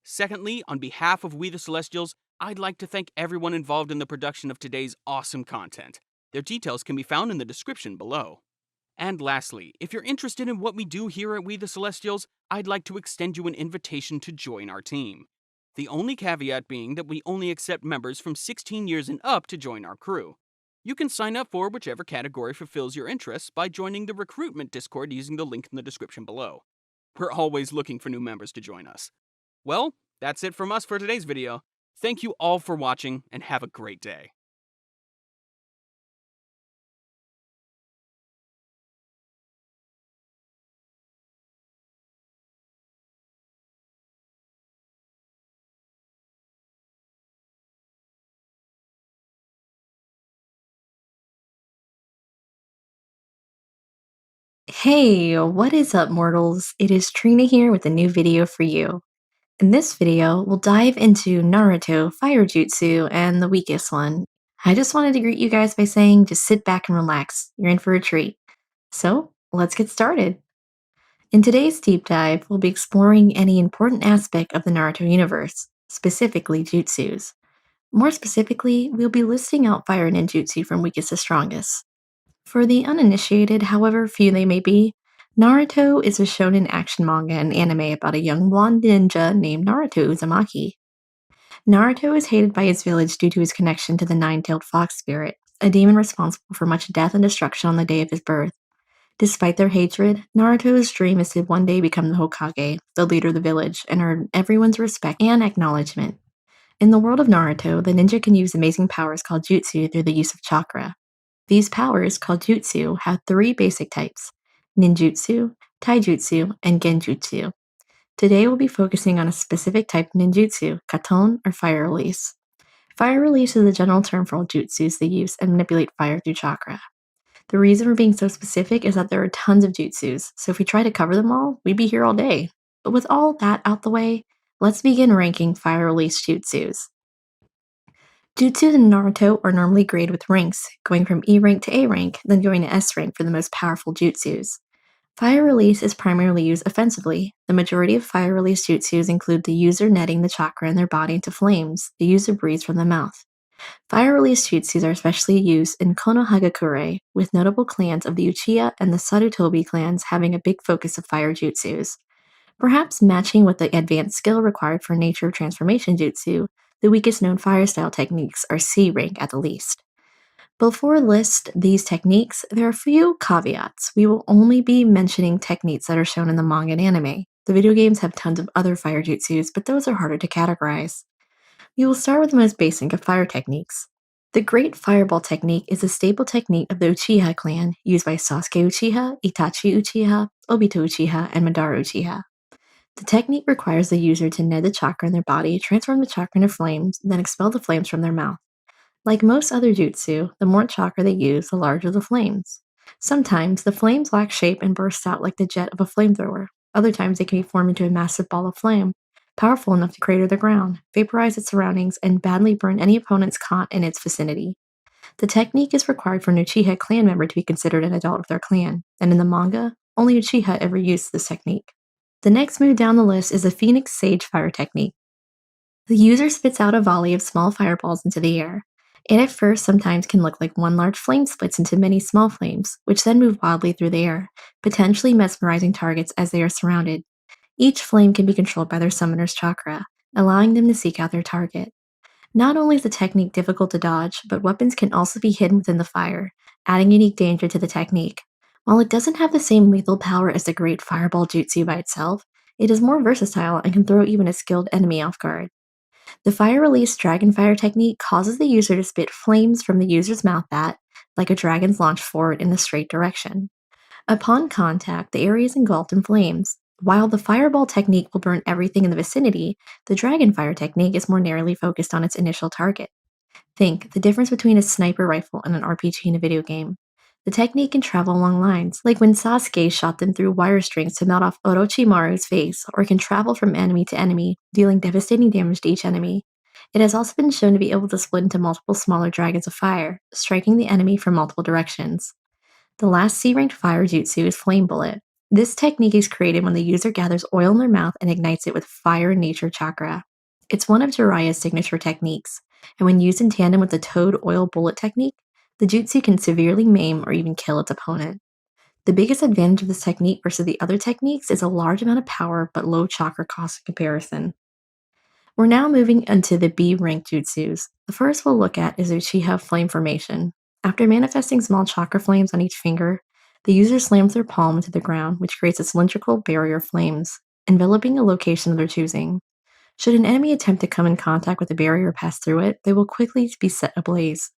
Secondly, on behalf of We the Celestials, I'd like to thank everyone involved in the production of today's awesome content. Their details can be found in the description below. And lastly, if you're interested in what we do here at We the Celestials, I'd like to extend you an invitation to join our team. The only caveat being that we only accept members from 16 years and up to join our crew. You can sign up for whichever category fulfills your interests by joining the recruitment Discord using the link in the description below. We're always looking for new members to join us. Well, that's it from us for today's video. Thank you all for watching and have a great day. Hey, what is up, mortals? It is Trina here with a new video for you. In this video, we'll dive into Naruto, Fire Jutsu, and the weakest one. I just wanted to greet you guys by saying just sit back and relax. You're in for a treat. So, let's get started. In today's deep dive, we'll be exploring any important aspect of the Naruto universe, specifically jutsus. More specifically, we'll be listing out fire ninjutsu from weakest to strongest. For the uninitiated, however few they may be, Naruto is a shonen action manga and anime about a young blonde ninja named Naruto Uzumaki. Naruto is hated by his village due to his connection to the nine-tailed fox spirit, a demon responsible for much death and destruction on the day of his birth. Despite their hatred, Naruto's dream is to one day become the Hokage, the leader of the village, and earn everyone's respect and acknowledgement. In the world of Naruto, the ninja can use amazing powers called jutsu through the use of chakra. These powers, called jutsu, have three basic types: ninjutsu, taijutsu, and genjutsu. Today we'll be focusing on a specific type of ninjutsu, katon, or fire release. Fire release is a general term for all jutsus that use and manipulate fire through chakra. The reason we're being so specific is that there are tons of jutsus, so if we try to cover them all, we'd be here all day. But with all that out the way, let's begin ranking fire release jutsus. Jutsus in Naruto are normally graded with ranks, going from E rank to A rank, then going to S rank for the most powerful jutsus. Fire release is primarily used offensively. The majority of fire release jutsus include the user netting the chakra in their body into flames the user breathes from the mouth. Fire release jutsus are especially used in Konohagakure, with notable clans of the Uchiha and the Sarutobi clans having a big focus of fire jutsus. Perhaps matching with the advanced skill required for nature transformation jutsu, the weakest known fire style techniques are C rank at the least. Before we list these techniques, there are a few caveats. We will only be mentioning techniques that are shown in the manga and anime. The video games have tons of other fire jutsus, but those are harder to categorize. We will start with the most basic of fire techniques. The Great Fireball technique is a staple technique of the Uchiha clan, used by Sasuke Uchiha, Itachi Uchiha, Obito Uchiha, and Madara Uchiha. The technique requires the user to net the chakra in their body, transform the chakra into flames, then expel the flames from their mouth. Like most other jutsu, the more chakra they use, the larger the flames. Sometimes, the flames lack shape and burst out like the jet of a flamethrower. Other times, they can be formed into a massive ball of flame, powerful enough to crater the ground, vaporize its surroundings, and badly burn any opponents caught in its vicinity. The technique is required for an Uchiha clan member to be considered an adult of their clan, and in the manga, only Uchiha ever used this technique. The next move down the list is the Phoenix Sage Fire technique. The user spits out a volley of small fireballs into the air. It at first sometimes can look like one large flame splits into many small flames, which then move wildly through the air, potentially mesmerizing targets as they are surrounded. Each flame can be controlled by their summoner's chakra, allowing them to seek out their target. Not only is the technique difficult to dodge, but weapons can also be hidden within the fire, adding unique danger to the technique. While it doesn't have the same lethal power as the Great Fireball Jutsu by itself, it is more versatile and can throw even a skilled enemy off guard. The fire release dragon fire technique causes the user to spit flames from the user's mouth that, like a dragon's launch forward in a straight direction. Upon contact, the area is engulfed in flames. While the fireball technique will burn everything in the vicinity, the dragon fire technique is more narrowly focused on its initial target. Think the difference between a sniper rifle and an RPG in a video game. The technique can travel along lines, like when Sasuke shot them through wire strings to melt off Orochimaru's face, or can travel from enemy to enemy, dealing devastating damage to each enemy. It has also been shown to be able to split into multiple smaller dragons of fire, striking the enemy from multiple directions. The last C-ranked fire jutsu is Flame Bullet. This technique is created when the user gathers oil in their mouth and ignites it with fire nature chakra. It's one of Tjrohie's signature techniques, and when used in tandem with the Toad Oil Bullet technique, the jutsu can severely maim or even kill its opponent. The biggest advantage of this technique versus the other techniques is a large amount of power but low chakra cost in comparison. We're now moving into the B rank jutsus. The first we'll look at is Uchiha Flame Formation. After manifesting small chakra flames on each finger, the user slams their palm into the ground, which creates a cylindrical barrier of flames, enveloping a location of their choosing. Should an enemy attempt to come in contact with the barrier or pass through it, they will quickly be set ablaze.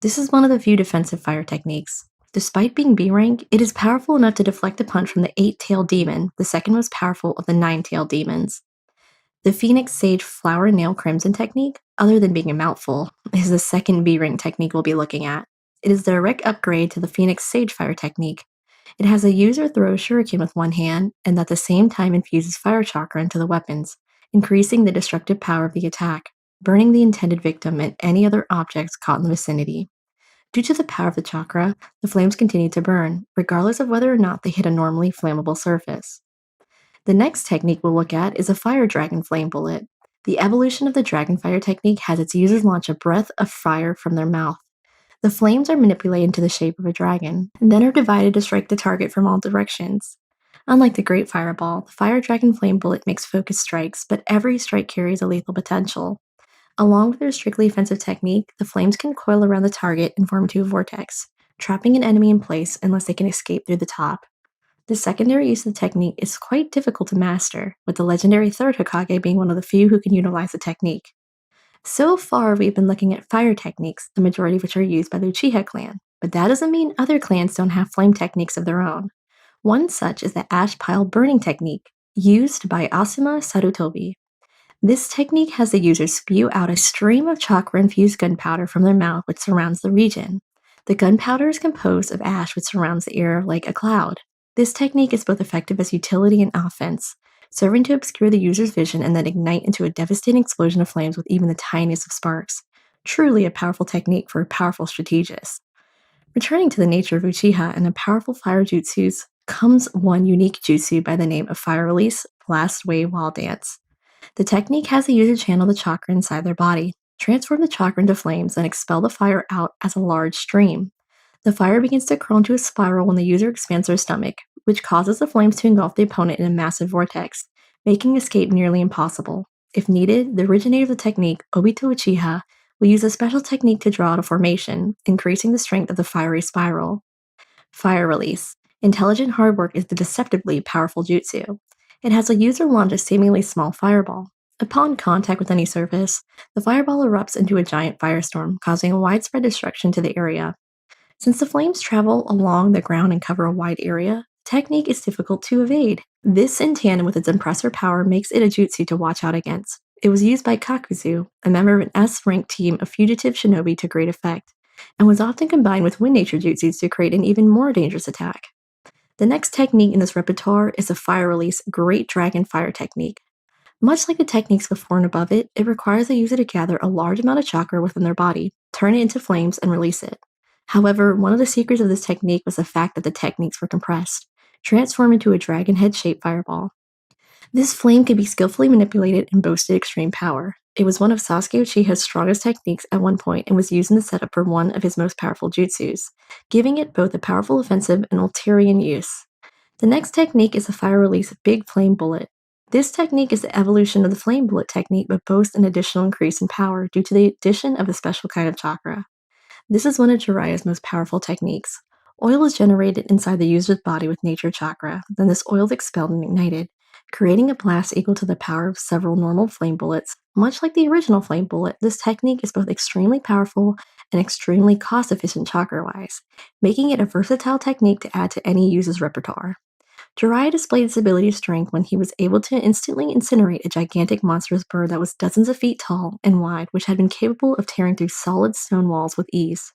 This is one of the few defensive fire techniques. Despite being B rank, it is powerful enough to deflect a punch from the 8-tailed demon, the second most powerful of the 9-tailed demons. The Phoenix Sage Flower Nail Crimson technique, other than being a mouthful, is the second B rank technique we'll be looking at. It is the direct upgrade to the Phoenix Sage Fire technique. It has a user throw a shuriken with one hand and at the same time infuses fire chakra into the weapons, increasing the destructive power of the attack, burning the intended victim and any other objects caught in the vicinity. Due to the power of the chakra, the flames continue to burn, regardless of whether or not they hit a normally flammable surface. The next technique we'll look at is a Fire Dragon Flame Bullet. The evolution of the Dragon Fire technique has its users launch a breath of fire from their mouth. The flames are manipulated into the shape of a dragon, and then are divided to strike the target from all directions. Unlike the Great Fireball, the Fire Dragon Flame Bullet makes focused strikes, but every strike carries a lethal potential. Along with their strictly offensive technique, the flames can coil around the target and form into a vortex, trapping an enemy in place unless they can escape through the top. The secondary use of the technique is quite difficult to master, with the legendary third Hokage being one of the few who can utilize the technique. So far, we've been looking at fire techniques, the majority of which are used by the Uchiha clan, but that doesn't mean other clans don't have flame techniques of their own. One such is the ash pile burning technique, used by Asuma Sarutobi. This technique has the user spew out a stream of chakra-infused gunpowder from their mouth which surrounds the region. The gunpowder is composed of ash which surrounds the air like a cloud. This technique is both effective as utility and offense, serving to obscure the user's vision and then ignite into a devastating explosion of flames with even the tiniest of sparks. Truly a powerful technique for a powerful strategist. Returning to the nature of Uchiha and the powerful fire jutsus comes one unique jutsu by the name of Fire Release Blast Wave Wall Dance. The technique has the user channel the chakra inside their body, transform the chakra into flames, and expel the fire out as a large stream. The fire begins to curl into a spiral when the user expands their stomach, which causes the flames to engulf the opponent in a massive vortex, making escape nearly impossible. If needed, the originator of the technique, Obito Uchiha, will use a special technique to draw out a formation, increasing the strength of the fiery spiral. Fire Release. Intelligent hard work is the deceptively powerful jutsu. It has a user launch a seemingly small fireball. Upon contact with any surface, the fireball erupts into a giant firestorm, causing a widespread destruction to the area. Since the flames travel along the ground and cover a wide area, the technique is difficult to evade. This, in tandem with its impressive power, makes it a jutsu to watch out against. It was used by Kakuzu, a member of an S-ranked team of fugitive shinobi, to great effect, and was often combined with wind nature jutsus to create an even more dangerous attack. The next technique in this repertoire is the Fire Release Great Dragon Fire technique. Much like the techniques before and above it, it requires the user to gather a large amount of chakra within their body, turn it into flames, and release it. However, one of the secrets of this technique was the fact that the techniques were compressed, transformed into a dragon head-shaped fireball. This flame could be skillfully manipulated and boasted extreme power. It was one of Sasuke Uchiha's strongest techniques at one point and was used in the setup for one of his most powerful jutsus, giving it both a powerful offensive and ulterior use. The next technique is the Fire Release Big Flame Bullet. This technique is the evolution of the Flame Bullet technique but boasts an additional increase in power due to the addition of a special kind of chakra. This is one of Tjrohie's most powerful techniques. Oil is generated inside the user's body with nature chakra, then this oil is expelled and ignited, creating a blast equal to the power of several normal flame bullets. Much like the original flame bullet, this technique is both extremely powerful and extremely cost-efficient chakra-wise, making it a versatile technique to add to any user's repertoire. Tjrohie displayed his ability to strength when he was able to instantly incinerate a gigantic monstrous bird that was dozens of feet tall and wide, which had been capable of tearing through solid stone walls with ease.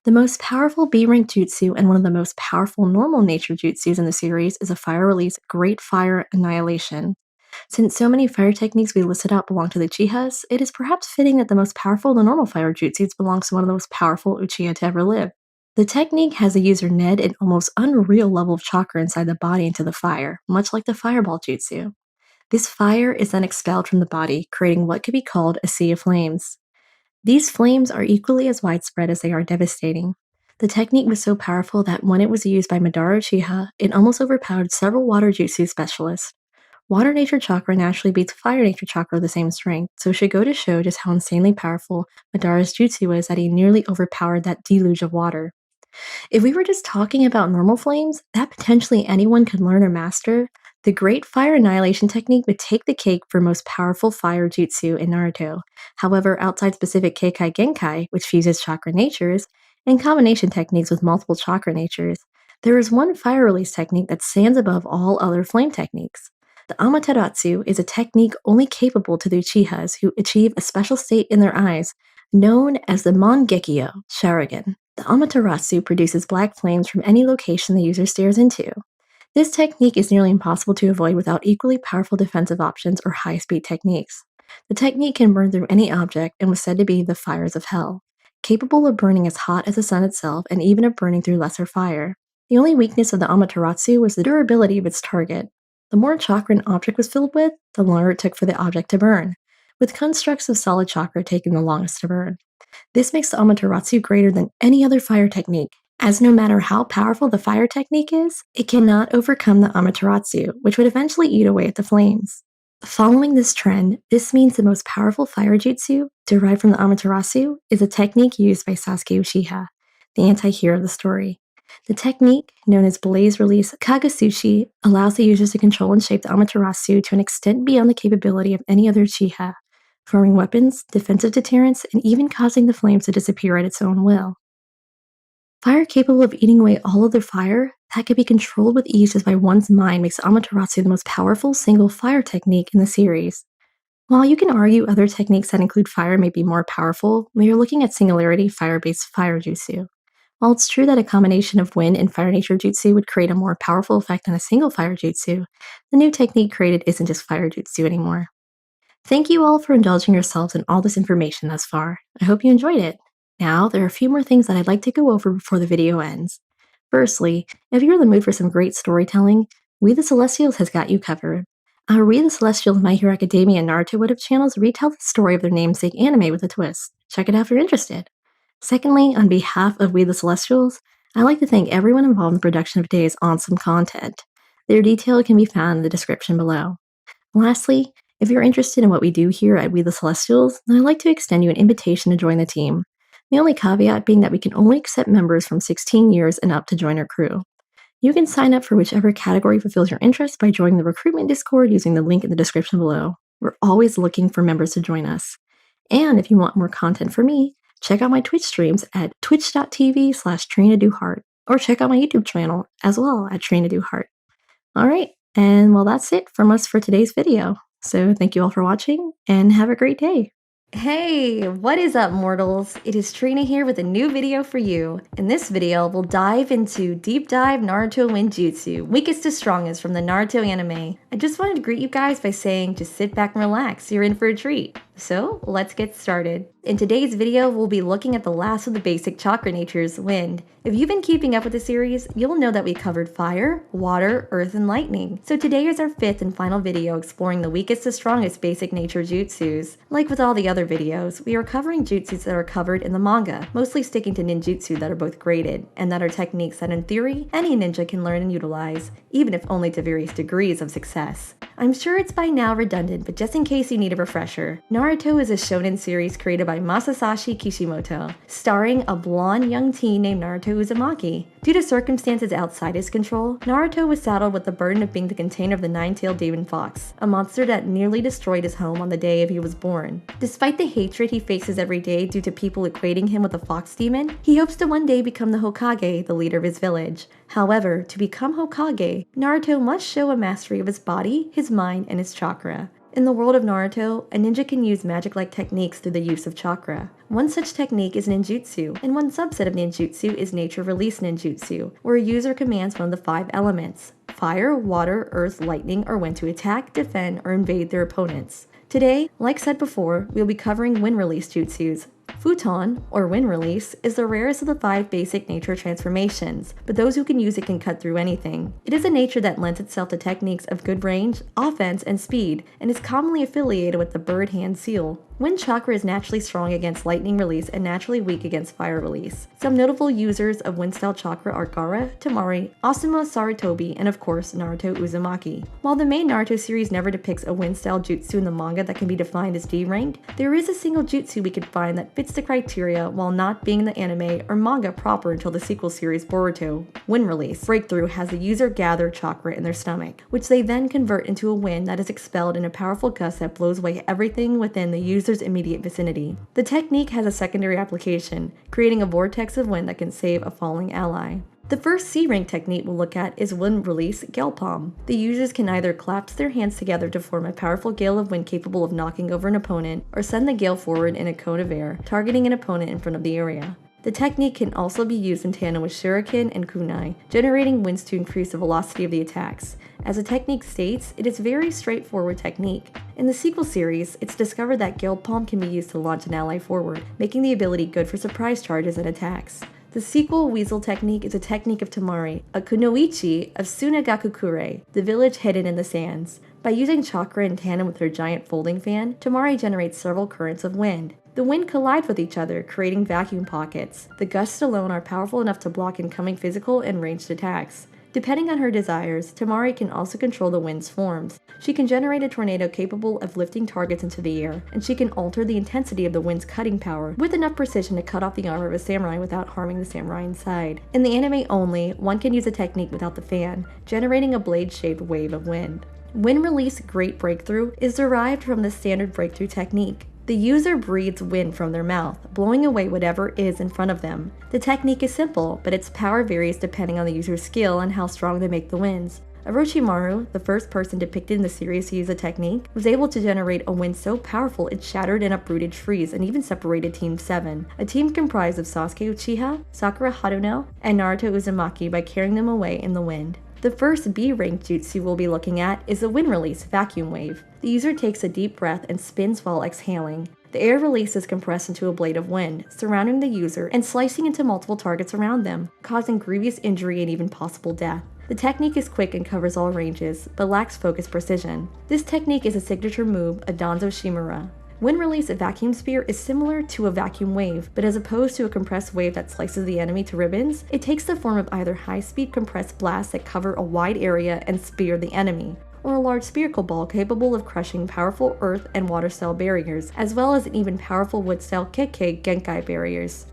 The most powerful B-rank jutsu and one of the most powerful normal nature jutsus in the series is a Fire Release Great Fire Annihilation. Since so many fire techniques we listed out belong to the Uchihas, it is perhaps fitting that the most powerful of the normal fire jutsus belongs to one of the most powerful Uchiha to ever live. The technique has the user Ned an almost unreal level of chakra inside the body into the fire, much like the fireball jutsu. This fire is then expelled from the body, creating what could be called a sea of flames. These flames are equally as widespread as they are devastating. The technique was so powerful that when it was used by Madara Uchiha, it almost overpowered several water jutsu specialists. Water nature chakra naturally beats fire nature chakra with the same strength, so it should go to show just how insanely powerful Madara's jutsu was that he nearly overpowered that deluge of water. If we were just talking about normal flames that potentially anyone could learn or master, the Great Fire Annihilation technique would take the cake for most powerful fire jutsu in Naruto. However, outside specific Keikai Genkai, which fuses chakra natures, and combination techniques with multiple chakra natures, there is one fire release technique that stands above all other flame techniques. The Amaterasu is a technique only capable to the Uchihas who achieve a special state in their eyes, known as the Mangekyo Sharingan. The Amaterasu produces black flames from any location the user stares into. This technique is nearly impossible to avoid without equally powerful defensive options or high-speed techniques. The technique can burn through any object and was said to be the fires of hell, capable of burning as hot as the sun itself and even of burning through lesser fire. The only weakness of the Amaterasu was the durability of its target. The more chakra an object was filled with, the longer it took for the object to burn, with constructs of solid chakra taking the longest to burn. This makes the Amaterasu greater than any other fire technique, as no matter how powerful the fire technique is, it cannot overcome the Amaterasu, which would eventually eat away at the flames. Following this trend, this means the most powerful fire jutsu, derived from the Amaterasu, is a technique used by Sasuke Uchiha, the anti-hero of the story. The technique, known as Blaze Release Kagesushi, allows the users to control and shape the Amaterasu to an extent beyond the capability of any other Uchiha, forming weapons, defensive deterrents, and even causing the flames to disappear at its own will. Fire capable of eating away all other fire that can be controlled with ease just by one's mind makes Amaterasu the most powerful single fire technique in the series. While you can argue other techniques that include fire may be more powerful, we are looking at singularity fire-based fire jutsu. While it's true that a combination of wind and fire nature jutsu would create a more powerful effect than a single fire jutsu, the new technique created isn't just fire jutsu anymore. Thank you all for indulging yourselves in all this information thus far. I hope you enjoyed it. Now, there are a few more things that I'd like to go over before the video ends. Firstly, if you're in the mood for some great storytelling, We the Celestials has got you covered. Our We the Celestials My Hero Academia and Naruto What If channels retell the story of their namesake anime with a twist. Check it out if you're interested. Secondly, on behalf of We the Celestials, I'd like to thank everyone involved in the production of today's awesome content. Their detail can be found in the description below. Lastly, if you're interested in what we do here at We the Celestials, then I'd like to extend you an invitation to join the team. The only caveat being that we can only accept members from 16 years and up to join our crew. You can sign up for whichever category fulfills your interest by joining the recruitment Discord using the link in the description below. We're always looking for members to join us. And if you want more content from me, check out my Twitch streams at twitch.tv/TrinaDoHeart, or check out my YouTube channel as well at TrinaDoHeart. Alright, and well, that's it from us for today's video. So thank you all for watching, and have a great day. Hey, what is up, mortals? It is Trina here with a new video for you. In this video, we'll dive into Deep Dive Naruto Ninjutsu, weakest to strongest from the Naruto anime. I just wanted to greet you guys by saying just sit back and relax, you're in for a treat. So, let's get started. In today's video, we'll be looking at the last of the basic chakra natures, wind. If you've been keeping up with the series, you'll know that we covered fire, water, earth, and lightning. So today is our fifth and final video exploring the weakest to strongest basic nature jutsus. Like with all the other videos, we are covering jutsus that are covered in the manga, mostly sticking to ninjutsu that are both graded, and that are techniques that in theory, any ninja can learn and utilize, even if only to various degrees of success. I'm sure it's by now redundant, but just in case you need a refresher, Naruto is a shonen series created by Masasashi Kishimoto, starring a blonde young teen named Naruto Uzumaki. Due to circumstances outside his control, Naruto was saddled with the burden of being the container of the nine-tailed demon fox, a monster that nearly destroyed his home on the day he was born. Despite the hatred he faces every day due to people equating him with a fox demon, he hopes to one day become the Hokage, the leader of his village. However, to become Hokage, Naruto must show a mastery of his body, his mind, and his chakra. In the world of Naruto, a ninja can use magic-like techniques through the use of chakra. One such technique is ninjutsu, and one subset of ninjutsu is nature release ninjutsu, where a user commands one of the 5 elements: fire, water, earth, lightning, or wind to attack, defend, or invade their opponents. Today, like said before, we'll be covering wind release jutsus. Futon, or wind release, is the rarest of the 5 basic nature transformations, but those who can use it can cut through anything. It is a nature that lends itself to techniques of good range, offense, and speed, and is commonly affiliated with the bird hand seal. Wind chakra is naturally strong against lightning release and naturally weak against fire release. Some notable users of wind style chakra are Gaara, Temari, Asuma Sarutobi, and of course Naruto Uzumaki. While the main Naruto series never depicts a wind style jutsu in the manga that can be defined as D-ranked, there is a single jutsu we can find that fits the criteria while not being in the anime or manga proper until the sequel series Boruto. Wind release breakthrough has the user gather chakra in their stomach, which they then convert into a wind that is expelled in a powerful gust that blows away everything within the user's immediate vicinity. The technique has a secondary application, creating a vortex of wind that can save a falling ally. The first C-rank technique we'll look at is wind release gale palm. The users can either collapse their hands together to form a powerful gale of wind capable of knocking over an opponent, or send the gale forward in a cone of air, targeting an opponent in front of the area. The technique can also be used in tandem with shuriken and kunai, generating winds to increase the velocity of the attacks. As the technique states, it is a very straightforward technique. In the sequel series, it's discovered that gale palm can be used to launch an ally forward, making the ability good for surprise charges and attacks. The sequel weasel technique is a technique of Temari, a kunoichi of Sunagakukure, the village hidden in the sands. By using chakra in tandem with her giant folding fan, Temari generates several currents of wind. The wind collide with each other, creating vacuum pockets. The gusts alone are powerful enough to block incoming physical and ranged attacks. Depending on her desires, Temari can also control the wind's forms. She can generate a tornado capable of lifting targets into the air, and she can alter the intensity of the wind's cutting power with enough precision to cut off the armor of a samurai without harming the samurai inside. In the anime only, one can use a technique without the fan, generating a blade-shaped wave of wind. Wind release great breakthrough is derived from the standard breakthrough technique. The user breathes wind from their mouth, blowing away whatever is in front of them. The technique is simple, but its power varies depending on the user's skill and how strong they make the winds. Orochimaru, the first person depicted in the series to use the technique, was able to generate a wind so powerful it shattered and uprooted trees and even separated Team 7, a team comprised of Sasuke Uchiha, Sakura Haruno, and Naruto Uzumaki, by carrying them away in the wind. The first B-rank jutsu we'll be looking at is the wind release vacuum wave. The user takes a deep breath and spins while exhaling. The air release is compressed into a blade of wind, surrounding the user and slicing into multiple targets around them, causing grievous injury and even possible death. The technique is quick and covers all ranges, but lacks focus precision. This technique is a signature move of Danzo Shimura. Wind release vacuum spear is similar to a vacuum wave, but as opposed to a compressed wave that slices the enemy to ribbons, it takes the form of either high-speed compressed blasts that cover a wide area and spear the enemy, or a large spherical ball capable of crushing powerful earth and water-style barriers, as well as an even powerful wood-style Kekkei Genkai barriers.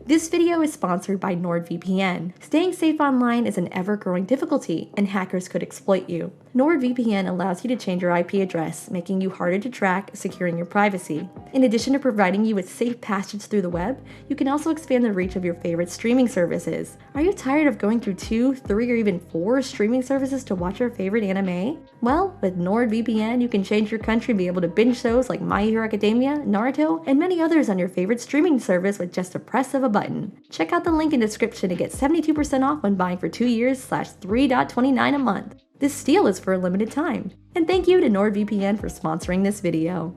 This video is sponsored by NordVPN. Staying safe online is an ever-growing difficulty, and hackers could exploit you. NordVPN allows you to change your IP address, making you harder to track, securing your privacy. In addition to providing you with safe passage through the web, you can also expand the reach of your favorite streaming services. Are you tired of going through 2, 3, or even 4 streaming services to watch your favorite anime? Well, with NordVPN, you can change your country and be able to binge shows like My Hero Academia, Naruto, and many others on your favorite streaming service with just a press of a button. Check out the link in the description to get 72% off when buying for 2 years /$3.29 a month. This deal is for a limited time. And thank you to NordVPN for sponsoring this video.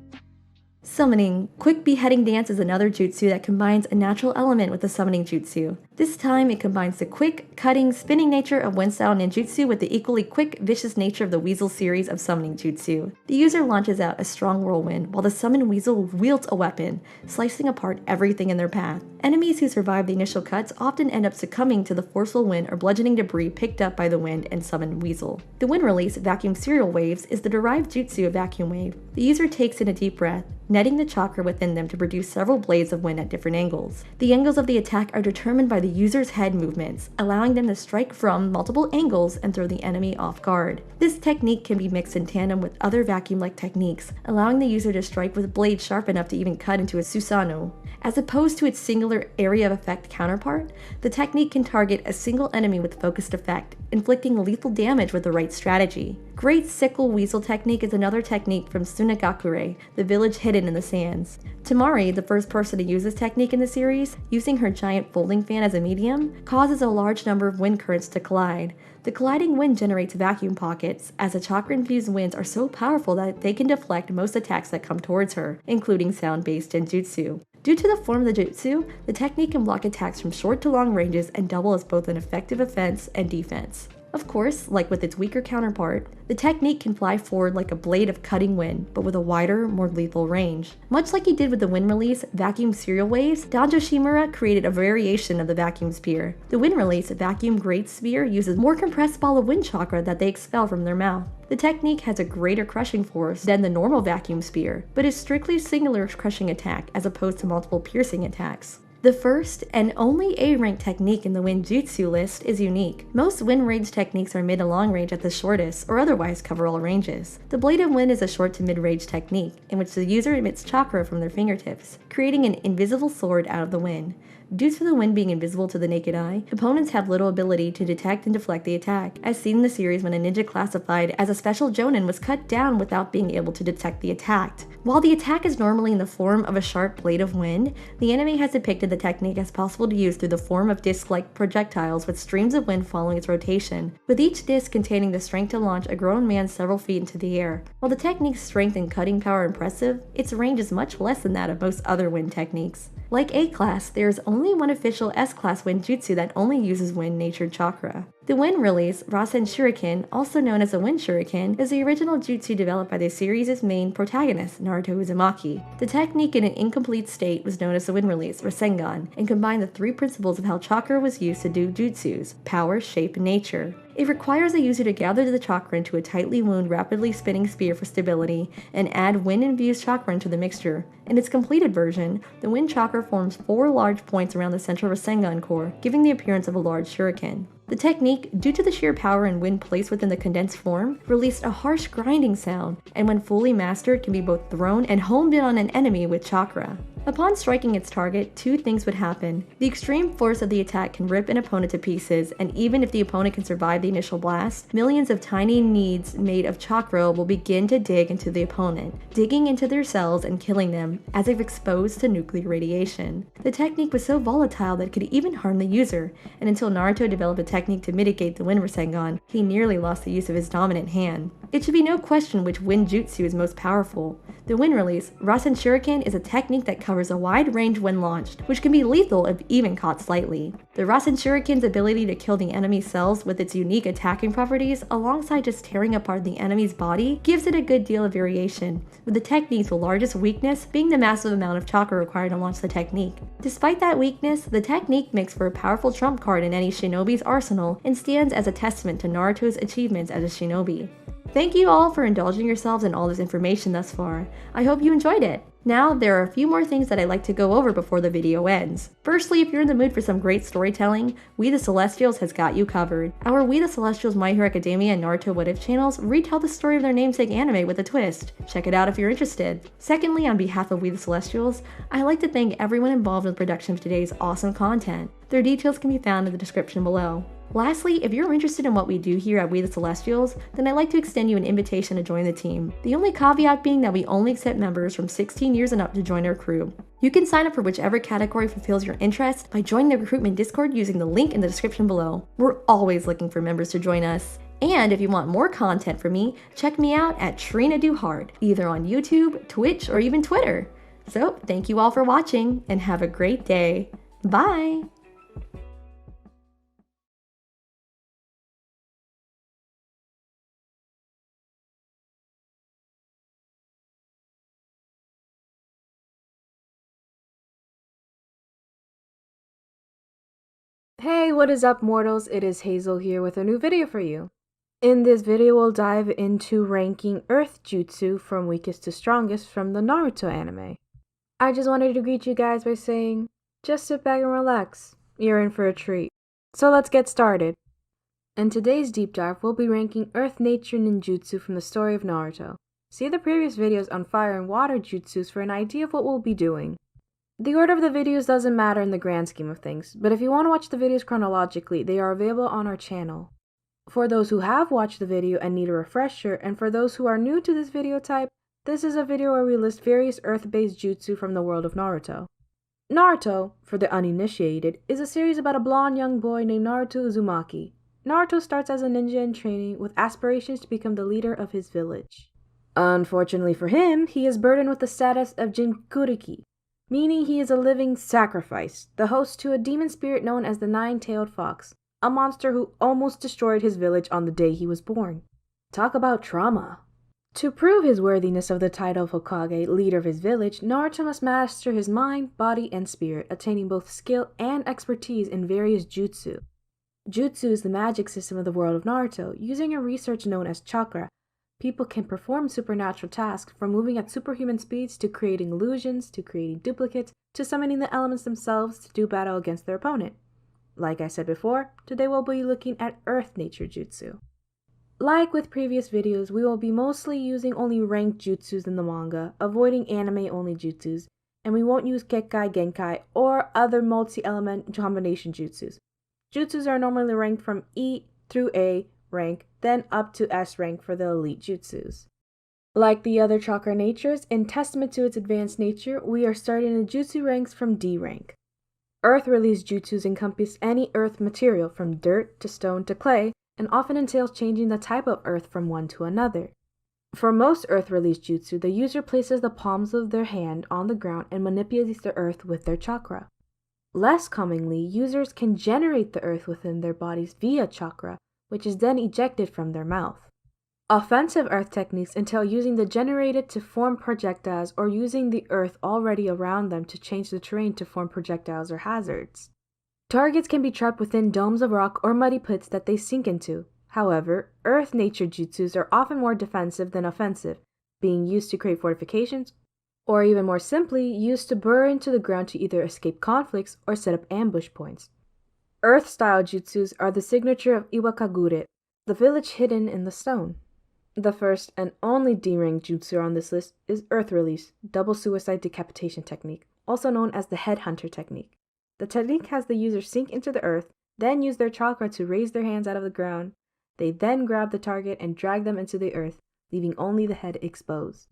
Summoning. Quick Beheading Dance is another jutsu that combines a natural element with a summoning jutsu. This time it combines the quick, cutting, spinning nature of wind-style ninjutsu with the equally quick, vicious nature of the Weasel series of summoning jutsu. The user launches out a strong whirlwind while the summoned weasel wields a weapon, slicing apart everything in their path. Enemies who survive the initial cuts often end up succumbing to the forceful wind or bludgeoning debris picked up by the wind and summoned weasel. The wind release vacuum serial waves is the derived jutsu of vacuum wave. The user takes in a deep breath, netting the chakra within them to produce several blades of wind at different angles. The angles of the attack are determined by the user's head movements, allowing them to strike from multiple angles and throw the enemy off guard. This technique can be mixed in tandem with other vacuum-like techniques, allowing the user to strike with blades sharp enough to even cut into a Susanoo. As opposed to its singular area of effect counterpart, the technique can target a single enemy with focused effect, inflicting lethal damage with the right strategy. Great Sickle Weasel technique is another technique from Sunagakure, the village hidden in the sands. Tamari, the first person to use this technique in the series, using her giant folding fan as a medium, causes a large number of wind currents to collide. The colliding wind generates vacuum pockets, as the chakra-infused winds are so powerful that they can deflect most attacks that come towards her, including sound-based genjutsu. Due to the form of the jutsu, the technique can block attacks from short to long ranges and double as both an effective offense and defense. Of course, like with its weaker counterpart, the technique can fly forward like a blade of cutting wind, but with a wider, more lethal range. Much like he did with the wind release Vacuum Serial Waves, Danjo Shimura created a variation of the vacuum spear. The wind release Vacuum Great Spear uses more compressed ball of wind chakra that they expel from their mouth. The technique has a greater crushing force than the normal vacuum spear, but is strictly singular crushing attack as opposed to multiple piercing attacks. The first and only A-rank technique in the wind jutsu list is unique. Most wind range techniques are mid to long range at the shortest, or otherwise cover all ranges. The Blade of Wind is a short to mid-range technique, in which the user emits chakra from their fingertips, creating an invisible sword out of the wind. Due to the wind being invisible to the naked eye, opponents have little ability to detect and deflect the attack, as seen in the series when a ninja classified as a special jonin was cut down without being able to detect the attack. While the attack is normally in the form of a sharp blade of wind, the anime has depicted the technique as possible to use through the form of disc-like projectiles with streams of wind following its rotation, with each disc containing the strength to launch a grown man several feet into the air. While the technique's strength and cutting power are impressive, its range is much less than that of most other wind techniques. Like A-Class, there is only one official S-Class wind jutsu that only uses wind-natured chakra. The wind release, Rasen Shuriken, also known as the Wind Shuriken, is the original jutsu developed by the series' main protagonist, Naruto Uzumaki. The technique in an incomplete state was known as the wind release, Rasengan, and combined the three principles of how chakra was used to do jutsus: power, shape, and nature. It requires a user to gather the chakra into a tightly wound, rapidly spinning spear for stability, and add wind-infused chakra into the mixture. In its completed version, the wind chakra forms 4 large points around the central Rasengan core, giving the appearance of a large shuriken. The technique, due to the sheer power and wind placed within the condensed form, released a harsh grinding sound, and when fully mastered can be both thrown and homed in on an enemy with chakra. Upon striking its target, 2 things would happen. The extreme force of the attack can rip an opponent to pieces, and even if the opponent can survive the initial blast, millions of tiny needs made of chakra will begin to dig into the opponent, digging into their cells and killing them, as if exposed to nuclear radiation. The technique was so volatile that it could even harm the user, and until Naruto developed a technique to mitigate the wind Rasengan, he nearly lost the use of his dominant hand. It should be no question which wind jutsu is most powerful. The wind release, Rasen Shuriken, is a technique that covers a wide range when launched, which can be lethal if even caught slightly. The Rasen Shuriken's ability to kill the enemy's cells with its unique attacking properties, alongside just tearing apart the enemy's body, gives it a good deal of variation, with the technique's largest weakness being the massive amount of chakra required to launch the technique. Despite that weakness, the technique makes for a powerful trump card in any shinobi's arsenal and stands as a testament to Naruto's achievements as a shinobi. Thank you all for indulging yourselves in all this information thus far. I hope you enjoyed it. Now, there are a few more things that I'd like to go over before the video ends. Firstly, if you're in the mood for some great storytelling, We the Celestials has got you covered. Our We the Celestials My Hero Academia and Naruto What If channels retell the story of their namesake anime with a twist. Check it out if you're interested. Secondly, on behalf of We the Celestials, I'd like to thank everyone involved in the production of today's awesome content. Their details can be found in the description below. Lastly, if you're interested in what we do here at We the Celestials, then I'd like to extend you an invitation to join the team. The only caveat being that we only accept members from 16 years and up to join our crew. You can sign up for whichever category fulfills your interest by joining the recruitment Discord using the link in the description below. We're always looking for members to join us. And if you want more content from me, check me out at Trina Do Hard, either on YouTube, Twitch, or even Twitter. So, thank you all for watching, and have a great day. Bye! Hey, what is up, mortals? It is Hazel here with a new video for you. In this video, we'll dive into ranking Earth Jutsu from weakest to strongest from the Naruto anime. I just wanted to greet you guys by saying, just sit back and relax. You're in for a treat. So let's get started. In today's deep dive, we'll be ranking Earth Nature Ninjutsu from the story of Naruto. See the previous videos on Fire and Water Jutsus for an idea of what we'll be doing. The order of the videos doesn't matter in the grand scheme of things, but if you want to watch the videos chronologically, they are available on our channel. For those who have watched the video and need a refresher, and for those who are new to this video type, this is a video where we list various Earth-based jutsu from the world of Naruto. Naruto, for the uninitiated, is a series about a blonde young boy named Naruto Uzumaki. Naruto starts as a ninja in training with aspirations to become the leader of his village. Unfortunately for him, he is burdened with the status of Jinkuriki, meaning he is a living sacrifice, the host to a demon spirit known as the Nine-Tailed Fox, a monster who almost destroyed his village on the day he was born. Talk about trauma. To prove his worthiness of the title of Hokage, leader of his village, Naruto must master his mind, body, and spirit, attaining both skill and expertise in various jutsu. Jutsu is the magic system of the world of Naruto. Using a research known as chakra, people can perform supernatural tasks from moving at superhuman speeds to creating illusions, to creating duplicates, to summoning the elements themselves to do battle against their opponent. Like I said before, today we'll be looking at Earth Nature Jutsu. Like with previous videos, we will be mostly using only ranked jutsus in the manga, avoiding anime-only jutsus, and we won't use Kekkai Genkai or other multi-element combination jutsus. Jutsus are normally ranked from E through A rank, then up to S rank for the elite jutsus. Like the other chakra natures, in testament to its advanced nature, we are starting the jutsu ranks from D rank. Earth-released jutsus encompass any earth material from dirt to stone to clay, and often entails changing the type of earth from one to another. For most earth-released jutsu, the user places the palms of their hand on the ground and manipulates the earth with their chakra. Less commonly, users can generate the earth within their bodies via chakra, which is then ejected from their mouth. Offensive earth techniques entail using the generated to form projectiles or using the earth already around them to change the terrain to form projectiles or hazards. Targets can be trapped within domes of rock or muddy pits that they sink into. However, earth nature jutsus are often more defensive than offensive, being used to create fortifications, or even more simply, used to burrow into the ground to either escape conflicts or set up ambush points. Earth-style jutsus are the signature of Iwakagure, the village hidden in the stone. The first and only D-rank jutsu on this list is Earth Release, double suicide decapitation technique, also known as the Headhunter technique. The technique has the user sink into the earth, then use their chakra to raise their hands out of the ground. They then grab the target and drag them into the earth, leaving only the head exposed.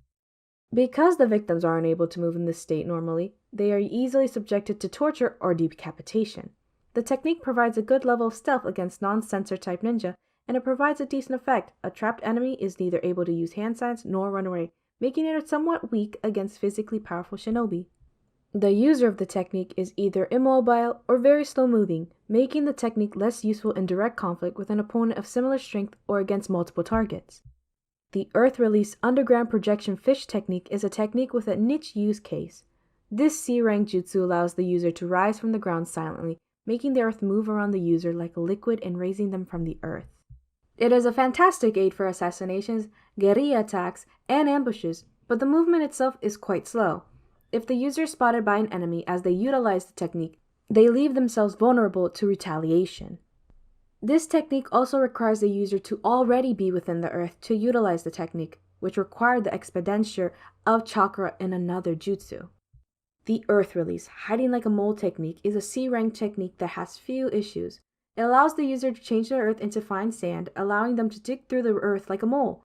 Because the victims are unable to move in this state normally, they are easily subjected to torture or decapitation. The technique provides a good level of stealth against non-sensor type ninja, and it provides a decent effect. A trapped enemy is neither able to use hand signs nor run away, making it somewhat weak against physically powerful shinobi. The user of the technique is either immobile or very slow-moving, making the technique less useful in direct conflict with an opponent of similar strength or against multiple targets. The Earth Release Underground Projection Fish technique is a technique with a niche use case. This C-rank jutsu allows the user to rise from the ground silently, making the earth move around the user like a liquid and raising them from the earth. It is a fantastic aid for assassinations, guerrilla attacks, and ambushes, but the movement itself is quite slow. If the user is spotted by an enemy as they utilize the technique, they leave themselves vulnerable to retaliation. This technique also requires the user to already be within the earth to utilize the technique, which required the expenditure of chakra in another jutsu. The Earth Release Hiding Like a Mole technique is a C-rank technique that has few issues. It allows the user to change the earth into fine sand, allowing them to dig through the earth like a mole.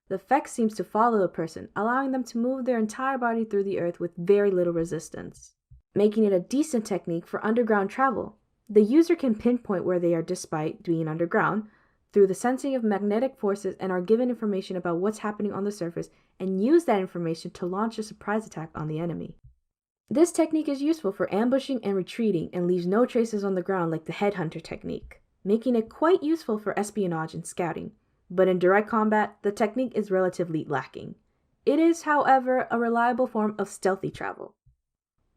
The effect seems to follow a person, allowing them to move their entire body through the earth with very little resistance, making it a decent technique for underground travel. The user can pinpoint where they are despite being underground through the sensing of magnetic forces and are given information about what's happening on the surface and use that information to launch a surprise attack on the enemy. This technique is useful for ambushing and retreating and leaves no traces on the ground like the Headhunter technique, making it quite useful for espionage and scouting. But in direct combat, the technique is relatively lacking. It is, however, a reliable form of stealthy travel.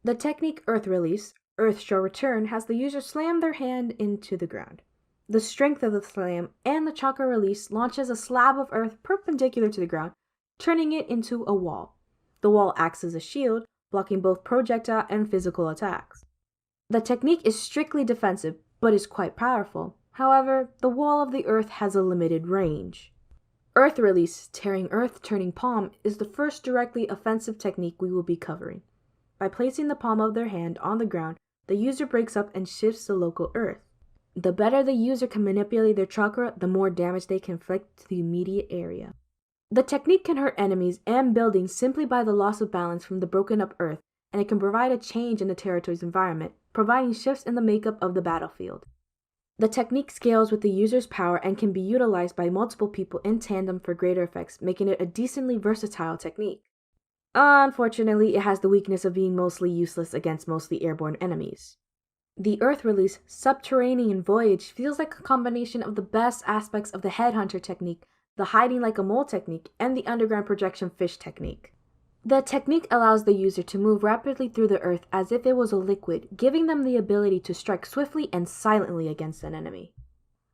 The technique Earth Release, Earth Shall Return, has the user slam their hand into the ground. The strength of the slam and the chakra release launches a slab of earth perpendicular to the ground, turning it into a wall. The wall acts as a shield, blocking both projectile and physical attacks. The technique is strictly defensive, but is quite powerful. However, the wall of the earth has a limited range. Earth Release, Tearing Earth, Turning Palm, is the first directly offensive technique we will be covering. By placing the palm of their hand on the ground, the user breaks up and shifts the local earth. The better the user can manipulate their chakra, the more damage they can inflict to the immediate area. The technique can hurt enemies and buildings simply by the loss of balance from the broken up earth, and it can provide a change in the territory's environment, providing shifts in the makeup of the battlefield. The technique scales with the user's power and can be utilized by multiple people in tandem for greater effects, making it a decently versatile technique. Unfortunately, it has the weakness of being mostly useless against mostly airborne enemies. The Earth Release Subterranean Voyage feels like a combination of the best aspects of the Headhunter technique, the Hiding Like a Mole technique, and the Underground Projection Fish technique. The technique allows the user to move rapidly through the earth as if it was a liquid, giving them the ability to strike swiftly and silently against an enemy.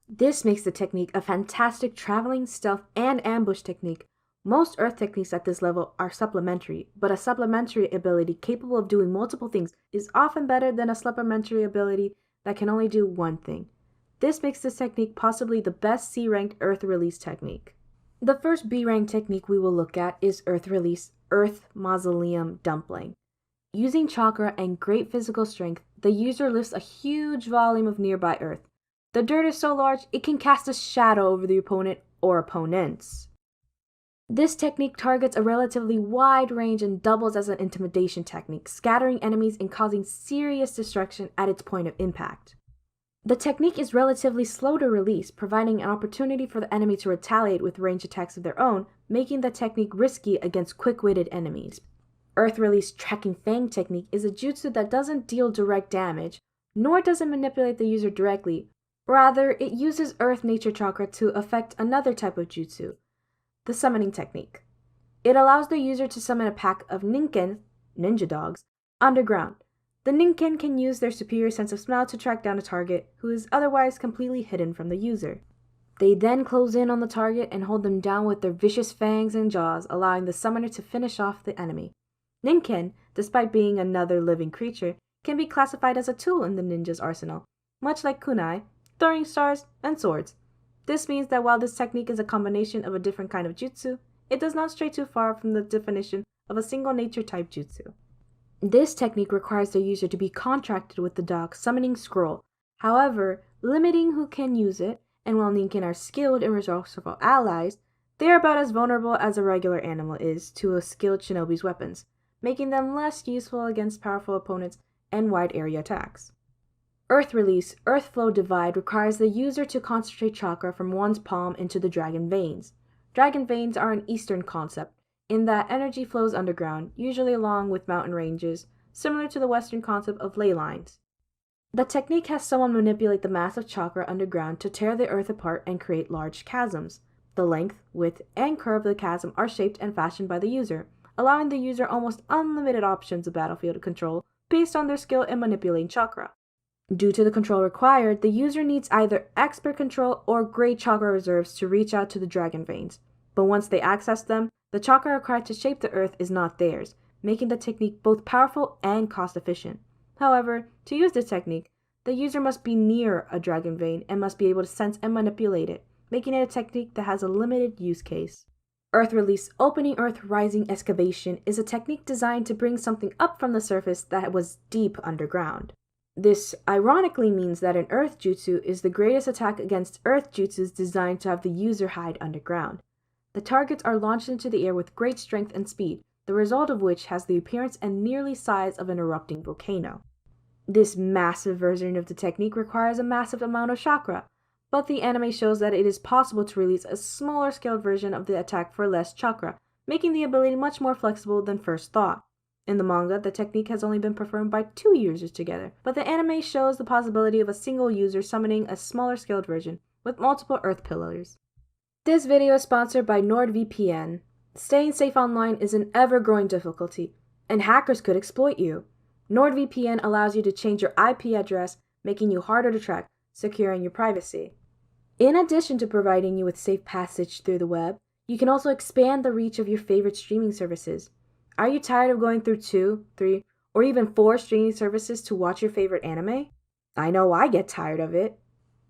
This makes the technique a fantastic traveling, stealth, and ambush technique. Most earth techniques at this level are supplementary, but a supplementary ability capable of doing multiple things is often better than a supplementary ability that can only do one thing. This makes this technique possibly the best C-ranked Earth Release technique. The first B-ranked technique we will look at is Earth Release Earth Mausoleum Dumpling. Using chakra and great physical strength, the user lifts a huge volume of nearby earth. The dirt is so large, it can cast a shadow over the opponent or opponents. This technique targets a relatively wide range and doubles as an intimidation technique, scattering enemies and causing serious destruction at its point of impact. The technique is relatively slow to release, providing an opportunity for the enemy to retaliate with ranged attacks of their own, making the technique risky against quick-witted enemies. Earth Release Tracking Fang technique is a jutsu that doesn't deal direct damage, nor does it manipulate the user directly. Rather, it uses Earth Nature Chakra to affect another type of jutsu, the summoning technique. It allows the user to summon a pack of ninken, ninja dogs, underground. The ninken can use their superior sense of smell to track down a target who is otherwise completely hidden from the user. They then close in on the target and hold them down with their vicious fangs and jaws, allowing the summoner to finish off the enemy. Ninken, despite being another living creature, can be classified as a tool in the ninja's arsenal, much like kunai, throwing stars, and swords. This means that while this technique is a combination of a different kind of jutsu, it does not stray too far from the definition of a single nature type jutsu. This technique requires the user to be contracted with the dog summoning scroll, however, limiting who can use it, and while ninken are skilled and resourceful allies, they are about as vulnerable as a regular animal is to a skilled shinobi's weapons, making them less useful against powerful opponents and wide area attacks. Earth Release Earth Flow Divide requires the user to concentrate chakra from one's palm into the dragon veins. Dragon veins are an Eastern concept, in that energy flows underground, usually along with mountain ranges, similar to the Western concept of ley lines. The technique has someone manipulate the massive chakra underground to tear the earth apart and create large chasms. The length, width, and curve of the chasm are shaped and fashioned by the user, allowing the user almost unlimited options of battlefield control based on their skill in manipulating chakra. Due to the control required, the user needs either expert control or great chakra reserves to reach out to the dragon veins, but once they access them, the chakra required to shape the earth is not theirs, making the technique both powerful and cost-efficient. However, to use this technique, the user must be near a dragon vein and must be able to sense and manipulate it, making it a technique that has a limited use case. Earth Release Opening Earth Rising Excavation is a technique designed to bring something up from the surface that was deep underground. This ironically means that an Earth Jutsu is the greatest attack against Earth Jutsus designed to have the user hide underground. The targets are launched into the air with great strength and speed, the result of which has the appearance and nearly size of an erupting volcano. This massive version of the technique requires a massive amount of chakra, but the anime shows that it is possible to release a smaller scaled version of the attack for less chakra, making the ability much more flexible than first thought. In the manga, the technique has only been performed by 2 users together, but the anime shows the possibility of a single user summoning a smaller scaled version with multiple earth pillars. This video is sponsored by NordVPN. Staying safe online is an ever-growing difficulty, and hackers could exploit you. NordVPN allows you to change your IP address, making you harder to track, securing your privacy. In addition to providing you with safe passage through the web, you can also expand the reach of your favorite streaming services. Are you tired of going through 2, 3, or even 4 streaming services to watch your favorite anime? I know I get tired of it.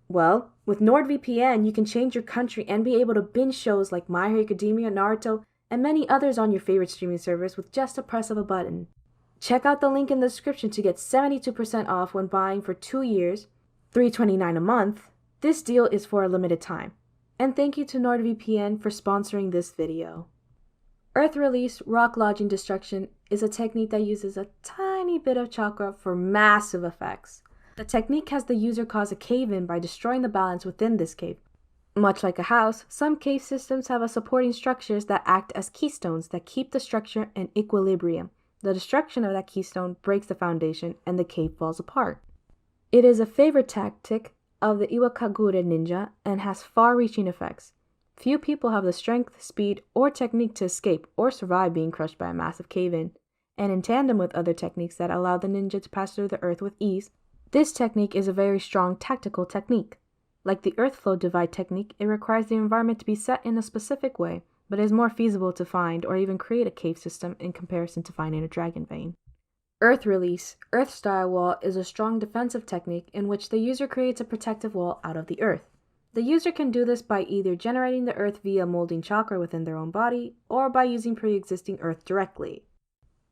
Well, with NordVPN, you can change your country and be able to binge shows like My Hero Academia, Naruto, and many others on your favorite streaming service with just a press of a button. Check out the link in the description to get 72% off when buying for 2 years, $329 a month. This deal is for a limited time. And thank you to NordVPN for sponsoring this video. Earth Release Rock Lodging Destruction is a technique that uses a tiny bit of chakra for massive effects. The technique has the user cause a cave-in by destroying the balance within this cave. Much like a house, some cave systems have supporting structures that act as keystones that keep the structure in equilibrium. The destruction of that keystone breaks the foundation and the cave falls apart. It is a favorite tactic of the Iwakagure ninja and has far-reaching effects. Few people have the strength, speed, or technique to escape or survive being crushed by a massive cave-in, and in tandem with other techniques that allow the ninja to pass through the earth with ease, this technique is a very strong tactical technique. Like the earth flow divide technique, it requires the environment to be set in a specific way, but is more feasible to find or even create a cave system in comparison to finding a dragon vein. Earth Release, Earth-style wall is a strong defensive technique in which the user creates a protective wall out of the earth. The user can do this by either generating the earth via molding chakra within their own body, or by using pre-existing earth directly.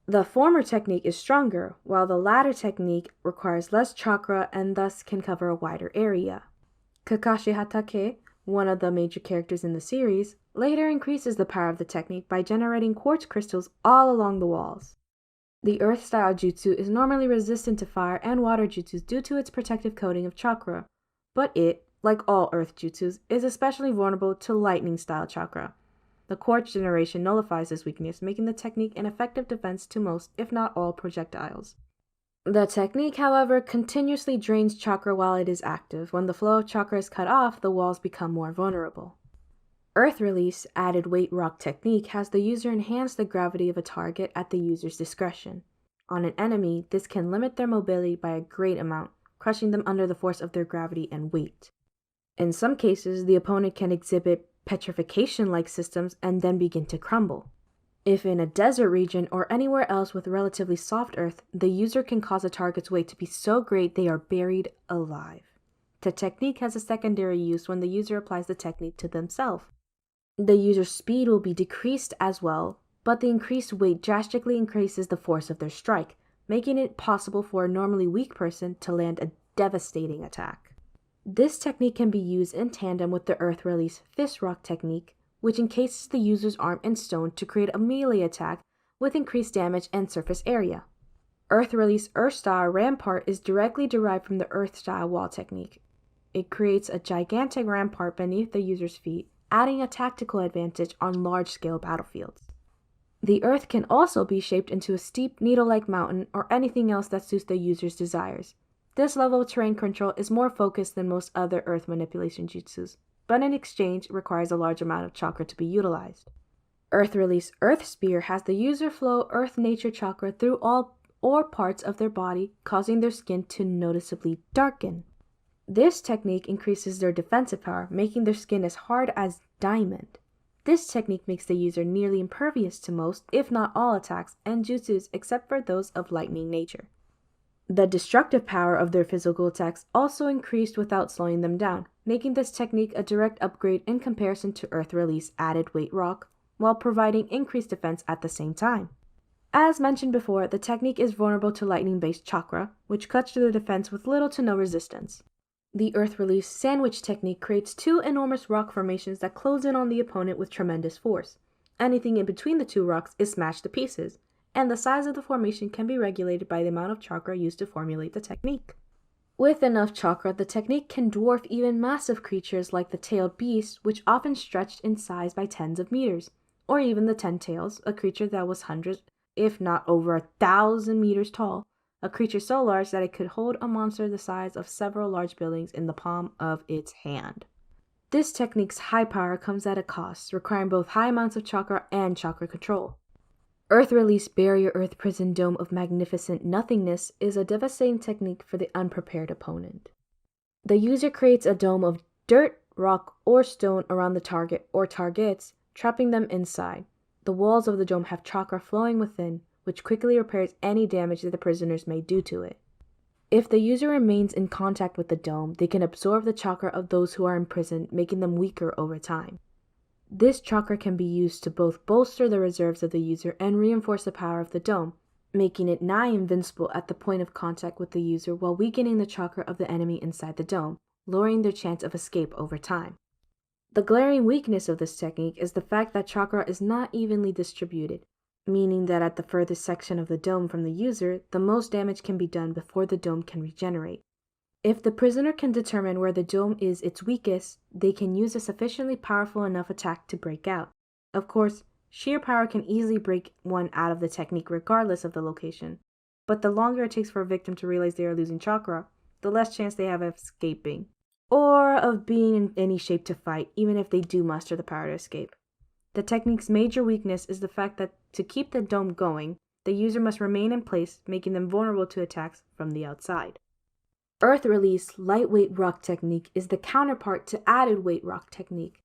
The former technique is stronger, while the latter technique requires less chakra and thus can cover a wider area. Kakashi Hatake, one of the major characters in the series, later increases the power of the technique by generating quartz crystals all along the walls. The earth-style jutsu is normally resistant to fire and water jutsus due to its protective coating of chakra, but it, like all earth jutsus, is especially vulnerable to lightning-style chakra. The quartz generation nullifies this weakness, making the technique an effective defense to most, if not all, projectiles. The technique, however, continuously drains chakra while it is active. When the flow of chakra is cut off, the walls become more vulnerable. Earth Release Added Weight Rock technique has the user enhance the gravity of a target at the user's discretion. On an enemy, this can limit their mobility by a great amount, crushing them under the force of their gravity and weight. In some cases, the opponent can exhibit petrification-like systems and then begin to crumble. If in a desert region or anywhere else with relatively soft earth, the user can cause a target's weight to be so great they are buried alive. The technique has a secondary use when the user applies the technique to themselves. The user's speed will be decreased as well, but the increased weight drastically increases the force of their strike, making it possible for a normally weak person to land a devastating attack. This technique can be used in tandem with the Earth Release Fist Rock technique, which encases the user's arm in stone to create a melee attack with increased damage and surface area. Earth Release Earth-style Rampart is directly derived from the Earth-style wall technique. It creates a gigantic rampart beneath the user's feet, adding a tactical advantage on large-scale battlefields. The earth can also be shaped into a steep, needle-like mountain or anything else that suits the user's desires. This level of terrain control is more focused than most other earth manipulation jutsus, but in exchange requires a large amount of chakra to be utilized. Earth Release Earth Spear has the user flow earth nature chakra through all or parts of their body, causing their skin to noticeably darken. This technique increases their defensive power, making their skin as hard as diamond. This technique makes the user nearly impervious to most, if not all, attacks and jutsus except for those of lightning nature. The destructive power of their physical attacks also increased without slowing them down, making this technique a direct upgrade in comparison to Earth Release Added Weight Rock, while providing increased defense at the same time. As mentioned before, the technique is vulnerable to lightning-based chakra, which cuts through the defense with little to no resistance. The Earth Release Sandwich technique creates two enormous rock formations that close in on the opponent with tremendous force. Anything in between the two rocks is smashed to pieces, and the size of the formation can be regulated by the amount of chakra used to formulate the technique. With enough chakra, the technique can dwarf even massive creatures like the tailed beast, which often stretched in size by tens of meters, or even the 10 tails, a creature that was hundreds, if not over 1,000 meters tall, a creature so large that it could hold a monster the size of several large buildings in the palm of its hand. This technique's high power comes at a cost, requiring both high amounts of chakra and chakra control. Earth Release Barrier Earth Prison Dome of Magnificent Nothingness is a devastating technique for the unprepared opponent. The user creates a dome of dirt, rock, or stone around the target or targets, trapping them inside. The walls of the dome have chakra flowing within, which quickly repairs any damage that the prisoners may do to it. If the user remains in contact with the dome, they can absorb the chakra of those who are imprisoned, making them weaker over time. This chakra can be used to both bolster the reserves of the user and reinforce the power of the dome, making it nigh invincible at the point of contact with the user while weakening the chakra of the enemy inside the dome, lowering their chance of escape over time. The glaring weakness of this technique is the fact that chakra is not evenly distributed, meaning that at the furthest section of the dome from the user, the most damage can be done before the dome can regenerate. If the prisoner can determine where the dome is its weakest, they can use a sufficiently powerful enough attack to break out. Of course, sheer power can easily break one out of the technique regardless of the location, but the longer it takes for a victim to realize they are losing chakra, the less chance they have of escaping, or of being in any shape to fight, even if they do muster the power to escape. The technique's major weakness is the fact that to keep the dome going, the user must remain in place, making them vulnerable to attacks from the outside. Earth Release Lightweight Rock Technique is the counterpart to Added Weight Rock Technique.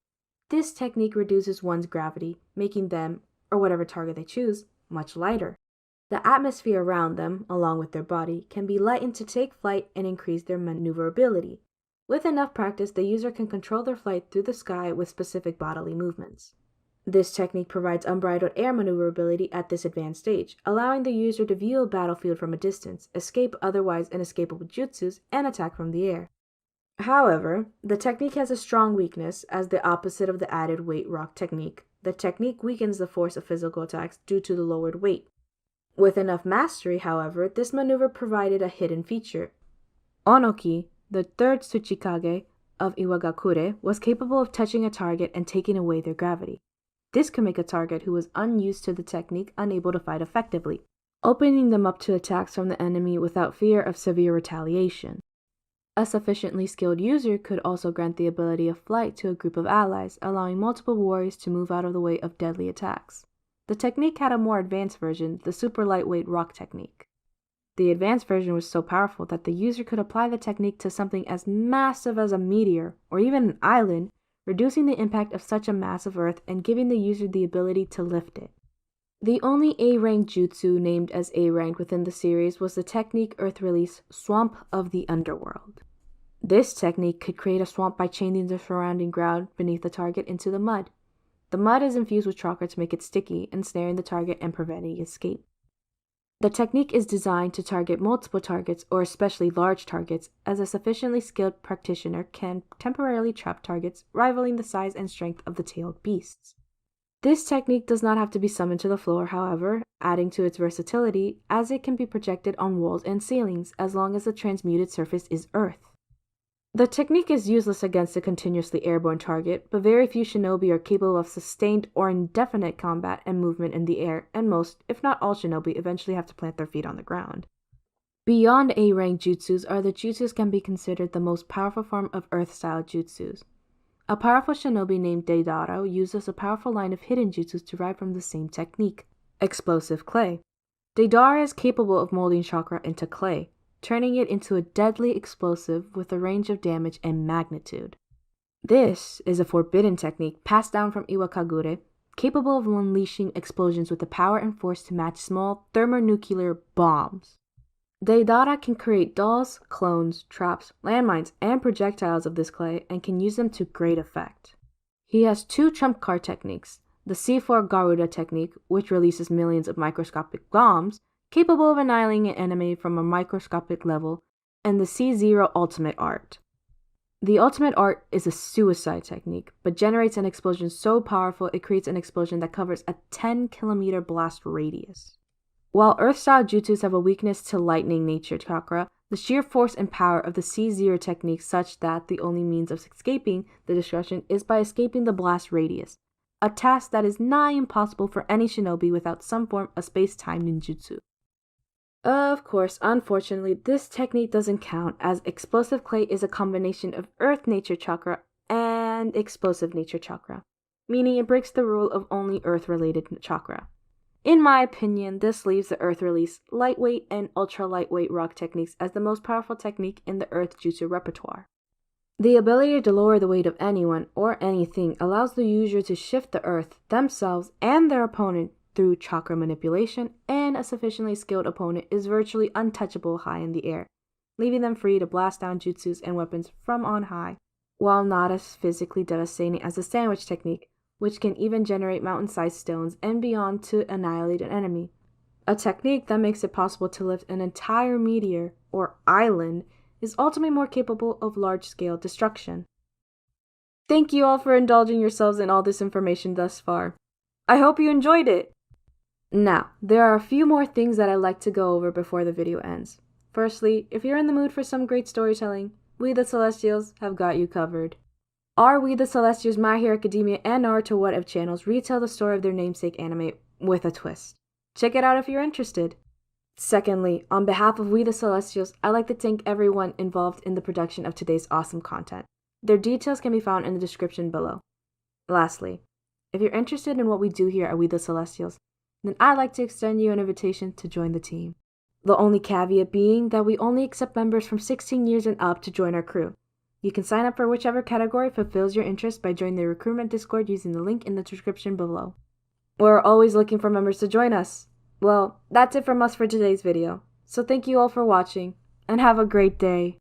This technique reduces one's gravity, making them, or whatever target they choose, much lighter. The atmosphere around them, along with their body, can be lightened to take flight and increase their maneuverability. With enough practice, the user can control their flight through the sky with specific bodily movements. This technique provides unbridled air maneuverability at this advanced stage, allowing the user to view a battlefield from a distance, escape otherwise inescapable jutsus, and attack from the air. However, the technique has a strong weakness, as the opposite of the added weight rock technique. The technique weakens the force of physical attacks due to the lowered weight. With enough mastery, however, this maneuver provided a hidden feature. Onoki, the third Tsuchikage of Iwagakure, was capable of touching a target and taking away their gravity. This could make a target who was unused to the technique unable to fight effectively, opening them up to attacks from the enemy without fear of severe retaliation. A sufficiently skilled user could also grant the ability of flight to a group of allies, allowing multiple warriors to move out of the way of deadly attacks. The technique had a more advanced version, the super lightweight rock technique. The advanced version was so powerful that the user could apply the technique to something as massive as a meteor, or even an island, reducing the impact of such a mass of Earth and giving the user the ability to lift it. The only A-rank jutsu named as A-rank within the series was the technique Earth Release Swamp of the Underworld. This technique could create a swamp by chaining the surrounding ground beneath the target into the mud. The mud is infused with chakra to make it sticky, ensnaring the target and preventing escape. The technique is designed to target multiple targets or especially large targets, as a sufficiently skilled practitioner can temporarily trap targets, rivaling the size and strength of the tailed beasts. This technique does not have to be summoned to the floor, however, adding to its versatility, as it can be projected on walls and ceilings as long as the transmuted surface is earth. The technique is useless against a continuously airborne target, but very few shinobi are capable of sustained or indefinite combat and movement in the air, and most, if not all shinobi, eventually have to plant their feet on the ground. Beyond A-rank jutsus are the jutsus can be considered the most powerful form of earth-style jutsus. A powerful shinobi named Deidara uses a powerful line of hidden jutsus derived from the same technique, explosive clay. Deidara is capable of molding chakra into clay, turning it into a deadly explosive with a range of damage and magnitude. This is a forbidden technique passed down from Iwakagure, capable of unleashing explosions with the power and force to match small thermonuclear bombs. Deidara can create dolls, clones, traps, landmines, and projectiles of this clay and can use them to great effect. He has two trump card techniques, the C4 Garuda technique, which releases millions of microscopic bombs, capable of annihilating an enemy from a microscopic level, and the C0 Ultimate Art. The Ultimate Art is a suicide technique, but generates an explosion so powerful it creates an explosion that covers a 10-kilometer blast radius. While Earth-style jutsus have a weakness to lightning nature chakra, the sheer force and power of the C0 technique such that the only means of escaping the destruction is by escaping the blast radius, a task that is nigh impossible for any shinobi without some form of space-time ninjutsu. Of course, unfortunately, this technique doesn't count, as explosive clay is a combination of earth nature chakra and explosive nature chakra, meaning it breaks the rule of only earth-related chakra. In my opinion, this leaves the earth release, lightweight, and ultra-lightweight rock techniques as the most powerful technique in the earth jutsu repertoire. The ability to lower the weight of anyone or anything allows the user to shift the earth, themselves, and their opponent through chakra manipulation, and a sufficiently skilled opponent is virtually untouchable high in the air, leaving them free to blast down jutsus and weapons from on high, while not as physically devastating as the sandwich technique, which can even generate mountain-sized stones and beyond to annihilate an enemy. A technique that makes it possible to lift an entire meteor, or island, is ultimately more capable of large-scale destruction. Thank you all for indulging yourselves in all this information thus far. I hope you enjoyed it! Now, there are a few more things that I'd like to go over before the video ends. Firstly, if you're in the mood for some great storytelling, we the Celestials have got you covered. Our We the Celestials My Hero Academia and Naruto What If channels retell the story of their namesake anime with a twist. Check it out if you're interested. Secondly, on behalf of We the Celestials, I'd like to thank everyone involved in the production of today's awesome content. Their details can be found in the description below. Lastly, if you're interested in what we do here at We the Celestials, then I'd like to extend you an invitation to join the team. The only caveat being that we only accept members from 16 years and up to join our crew. You can sign up for whichever category fulfills your interest by joining the recruitment Discord using the link in the description below. We're always looking for members to join us. Well, that's it from us for today's video. So thank you all for watching, and have a great day.